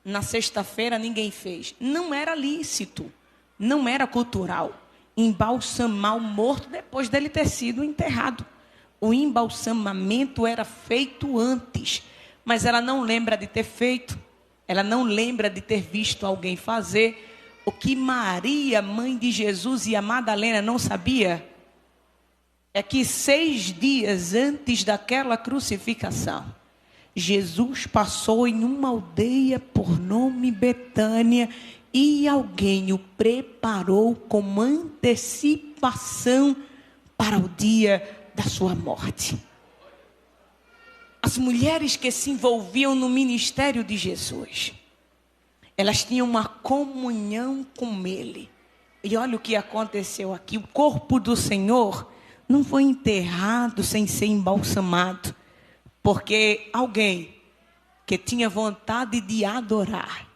Na sexta-feira ninguém fez. Não era lícito, não era cultural embalsamar o morto depois dele ter sido enterrado. O embalsamamento era feito antes, mas ela não lembra de ter feito, ela não lembra de ter visto alguém fazer. O que Maria, mãe de Jesus, e a Madalena não sabia é que 6 dias antes daquela crucificação, Jesus passou em uma aldeia por nome Betânia e alguém o preparou com antecipação para o dia da sua morte. As mulheres que se envolviam no ministério de Jesus, elas tinham uma comunhão com Ele. E olha o que aconteceu aqui. O corpo do Senhor não foi enterrado sem ser embalsamado. Porque alguém que tinha vontade de adorar,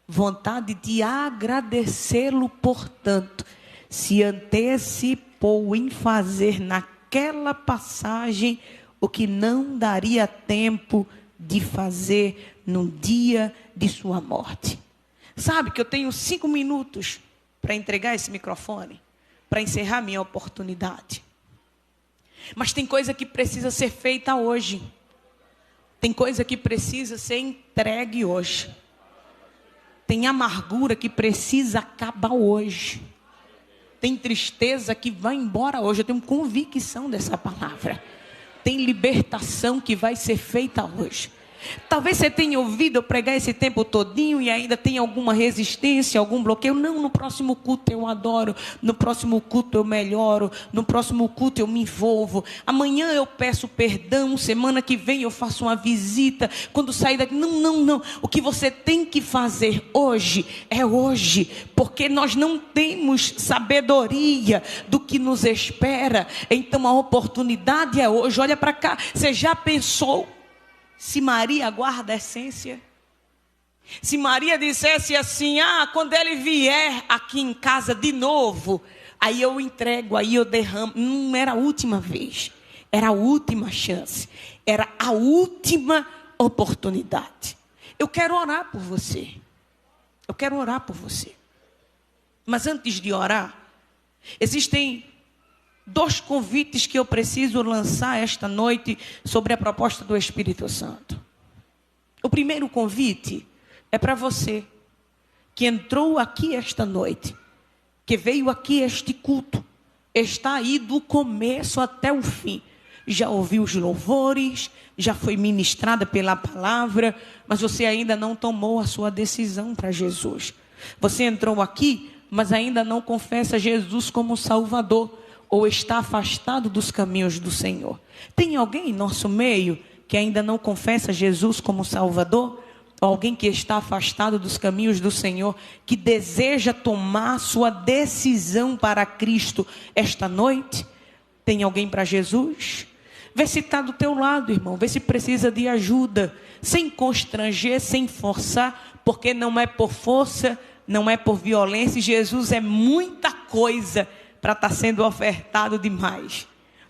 vontade de agradecê-lo, portanto, se antecipou em fazer naquela passagem o que não daria tempo de fazer no dia de sua morte. Sabe que eu tenho 5 minutos para entregar esse microfone, para encerrar minha oportunidade. Mas tem coisa que precisa ser feita hoje. Tem coisa que precisa ser entregue hoje. Tem amargura que precisa acabar hoje. Tem tristeza que vai embora hoje. Eu tenho convicção dessa palavra. Tem libertação que vai ser feita hoje. Talvez você tenha ouvido eu pregar esse tempo todinho e ainda tem alguma resistência, algum bloqueio. Não, no próximo culto eu adoro, no próximo culto eu melhoro, no próximo culto eu me envolvo. Amanhã eu peço perdão, semana que vem eu faço uma visita. Quando sair daqui, não. O que você tem que fazer hoje é hoje, porque nós não temos sabedoria do que nos espera. Então a oportunidade é hoje. Olha para cá, você já pensou? Se Maria guarda a essência, se Maria dissesse assim, quando ele vier aqui em casa de novo, aí eu entrego, aí eu derramo. Não era a última vez, era a última chance, era a última oportunidade. Eu quero orar por você, mas antes de orar, existem 2 convites que eu preciso lançar esta noite sobre a proposta do Espírito Santo. O primeiro convite é para você que entrou aqui esta noite, que veio aqui este culto, está aí do começo até o fim. Já ouviu os louvores, já foi ministrada pela palavra, mas você ainda não tomou a sua decisão para Jesus. Você entrou aqui, mas ainda não confessa Jesus como Salvador, ou está afastado dos caminhos do Senhor. Tem alguém em nosso meio que ainda não confessa Jesus como Salvador? Ou alguém que está afastado dos caminhos do Senhor, que deseja tomar sua decisão para Cristo esta noite? Tem alguém para Jesus? Vê se está do teu lado, irmão. Vê se precisa de ajuda. Sem constranger, sem forçar, porque não é por força, não é por violência. Jesus é muita coisa para estar sendo ofertado demais.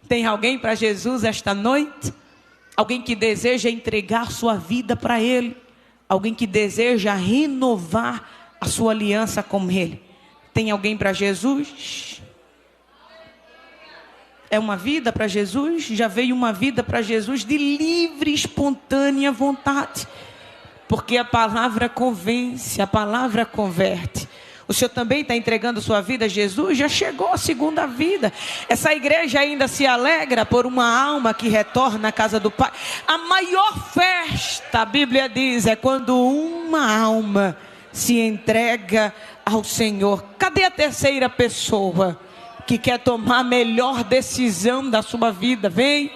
Tem alguém para Jesus esta noite? Alguém que deseja entregar sua vida para Ele? Alguém que deseja renovar a sua aliança com Ele? Tem alguém para Jesus? É uma vida para Jesus? Já veio uma vida para Jesus de livre, espontânea vontade. Porque a palavra convence, a palavra converte. O Senhor também está entregando sua vida a Jesus? Já chegou a segunda vida. Essa igreja ainda se alegra por uma alma que retorna à casa do Pai. A maior festa, a Bíblia diz, é quando uma alma se entrega ao Senhor. Cadê a terceira pessoa que quer tomar a melhor decisão da sua vida? Vem,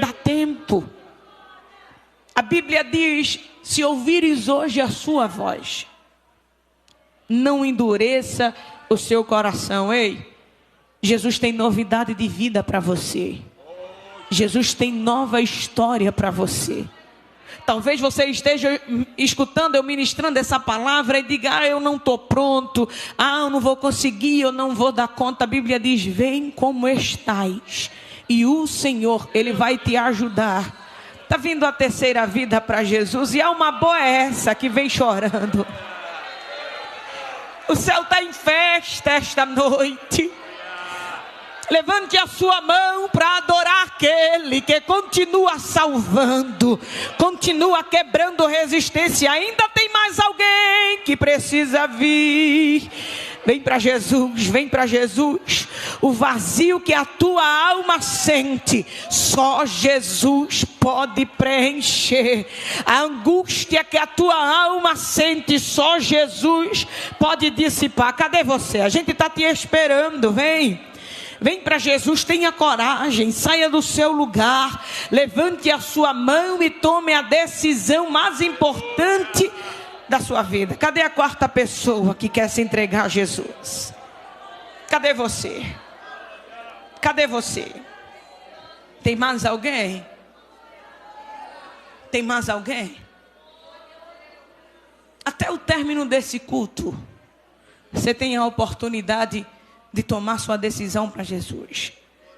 dá tempo. A Bíblia diz, se ouvires hoje a sua voz, não endureça o seu coração. Ei, Jesus tem novidade de vida para você. Jesus tem nova história para você. Talvez você esteja escutando eu ministrando essa palavra e diga, eu não estou pronto, eu não vou conseguir, eu não vou dar conta. A Bíblia diz, vem como estais, e o Senhor, Ele vai te ajudar. Está vindo a terceira vida para Jesus, e há uma boa essa que vem chorando. O céu está em festa esta noite. Levante a sua mão para adorar aquele que continua salvando, continua quebrando resistência. Ainda tem mais alguém que precisa vir. Vem para Jesus, vem para Jesus. O vazio que a tua alma sente, só Jesus pode preencher. A angústia que a tua alma sente, só Jesus pode dissipar. Cadê você? A gente está te esperando, vem. Vem para Jesus, tenha coragem, saia do seu lugar, levante a sua mão e tome a decisão mais importante da sua vida. Cadê a quarta pessoa que quer se entregar a Jesus? Cadê você? Cadê você? Tem mais alguém? Tem mais alguém? Até o término desse culto, você tem a oportunidade de tomar sua decisão para Jesus.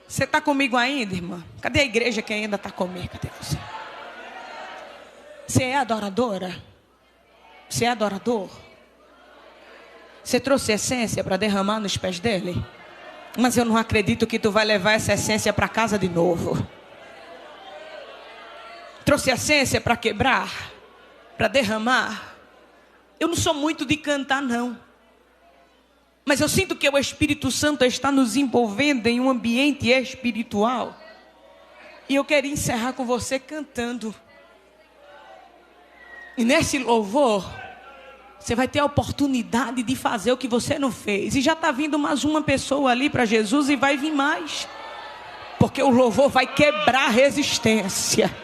Você está comigo ainda, irmã? Cadê a igreja que ainda está comigo? Cadê você? Você é adoradora? Você é adorador? Você trouxe essência para derramar nos pés dele? Mas eu não acredito que tu vai levar essa essência para casa de novo. Trouxe essência para quebrar, para derramar. Eu não sou muito de cantar, não. Mas eu sinto que o Espírito Santo está nos envolvendo em um ambiente espiritual. E eu quero encerrar com você cantando. E nesse louvor, você vai ter a oportunidade de fazer o que você não fez. E já está vindo mais uma pessoa ali para Jesus e vai vir mais. Porque o louvor vai quebrar a resistência.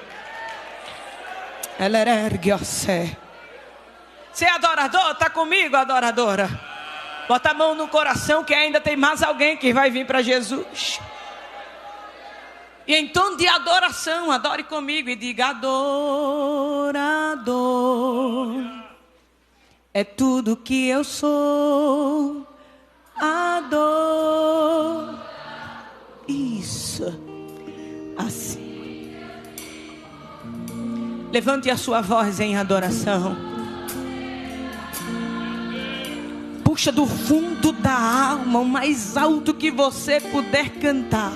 Ela ergue a sé. Você é adorador? Está comigo, adoradora? Bota a mão no coração que ainda tem mais alguém que vai vir para Jesus. E em tom de adoração, adore comigo e diga: adorador é tudo que eu sou. Ador. Isso. Assim. Levante a sua voz em adoração. Puxa do fundo da alma o mais alto que você puder cantar.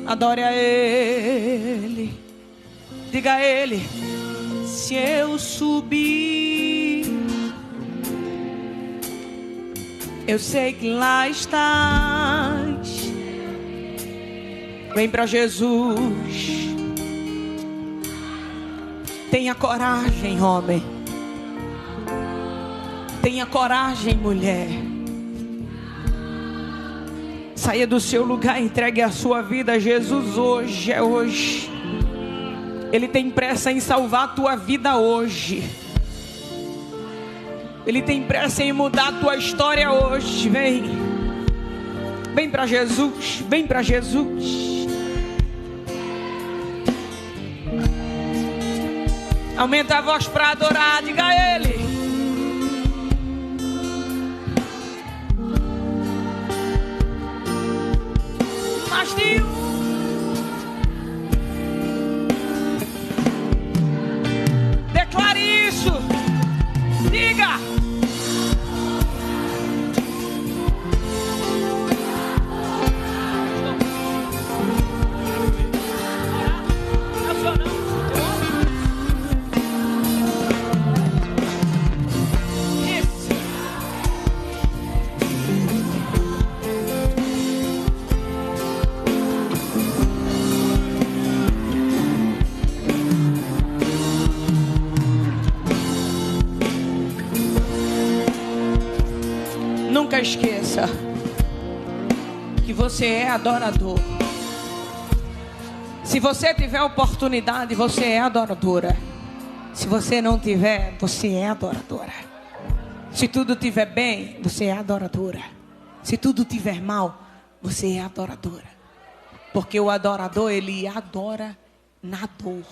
Adore a Ele. Diga a Ele: se eu subir, eu sei que lá estás. Vem para Jesus. Tenha coragem, homem. Tenha coragem, mulher. Saia do seu lugar, entregue a sua vida a Jesus hoje, é hoje. Ele tem pressa em salvar a tua vida hoje. Ele tem pressa em mudar a tua história hoje. Vem. Vem para Jesus, vem para Jesus. Aumenta a voz para adorar, diga a Ele. Mais de um. Declare isso. Diga. Nunca esqueça que você é adorador. Se você tiver oportunidade, você é adoradora. Se você não tiver, você é adoradora. Se tudo estiver bem, você é adoradora. Se tudo estiver mal, você é adoradora. Porque o adorador, ele adora na dor,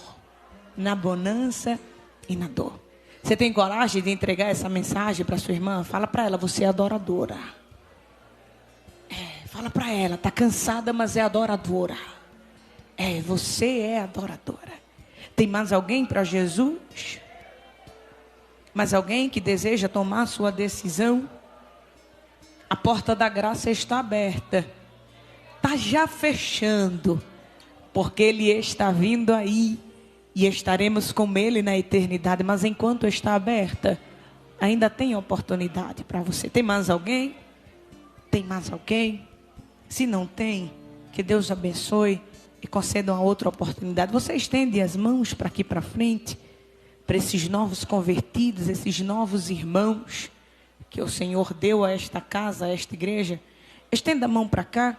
na bonança e na dor. Você tem coragem de entregar essa mensagem para sua irmã? Fala para ela: você é adoradora. Fala para ela: tá cansada, mas é adoradora. Você é adoradora. Tem mais alguém para Jesus? Mais alguém que deseja tomar a sua decisão? A porta da graça está aberta. Está já fechando. Porque Ele está vindo aí. E estaremos com Ele na eternidade. Mas enquanto está aberta, ainda tem oportunidade para você. Tem mais alguém? Tem mais alguém? Se não tem, que Deus abençoe e conceda uma outra oportunidade. Você estende as mãos para aqui para frente, para esses novos convertidos, esses novos irmãos que o Senhor deu a esta casa, a esta igreja. Estenda a mão para cá.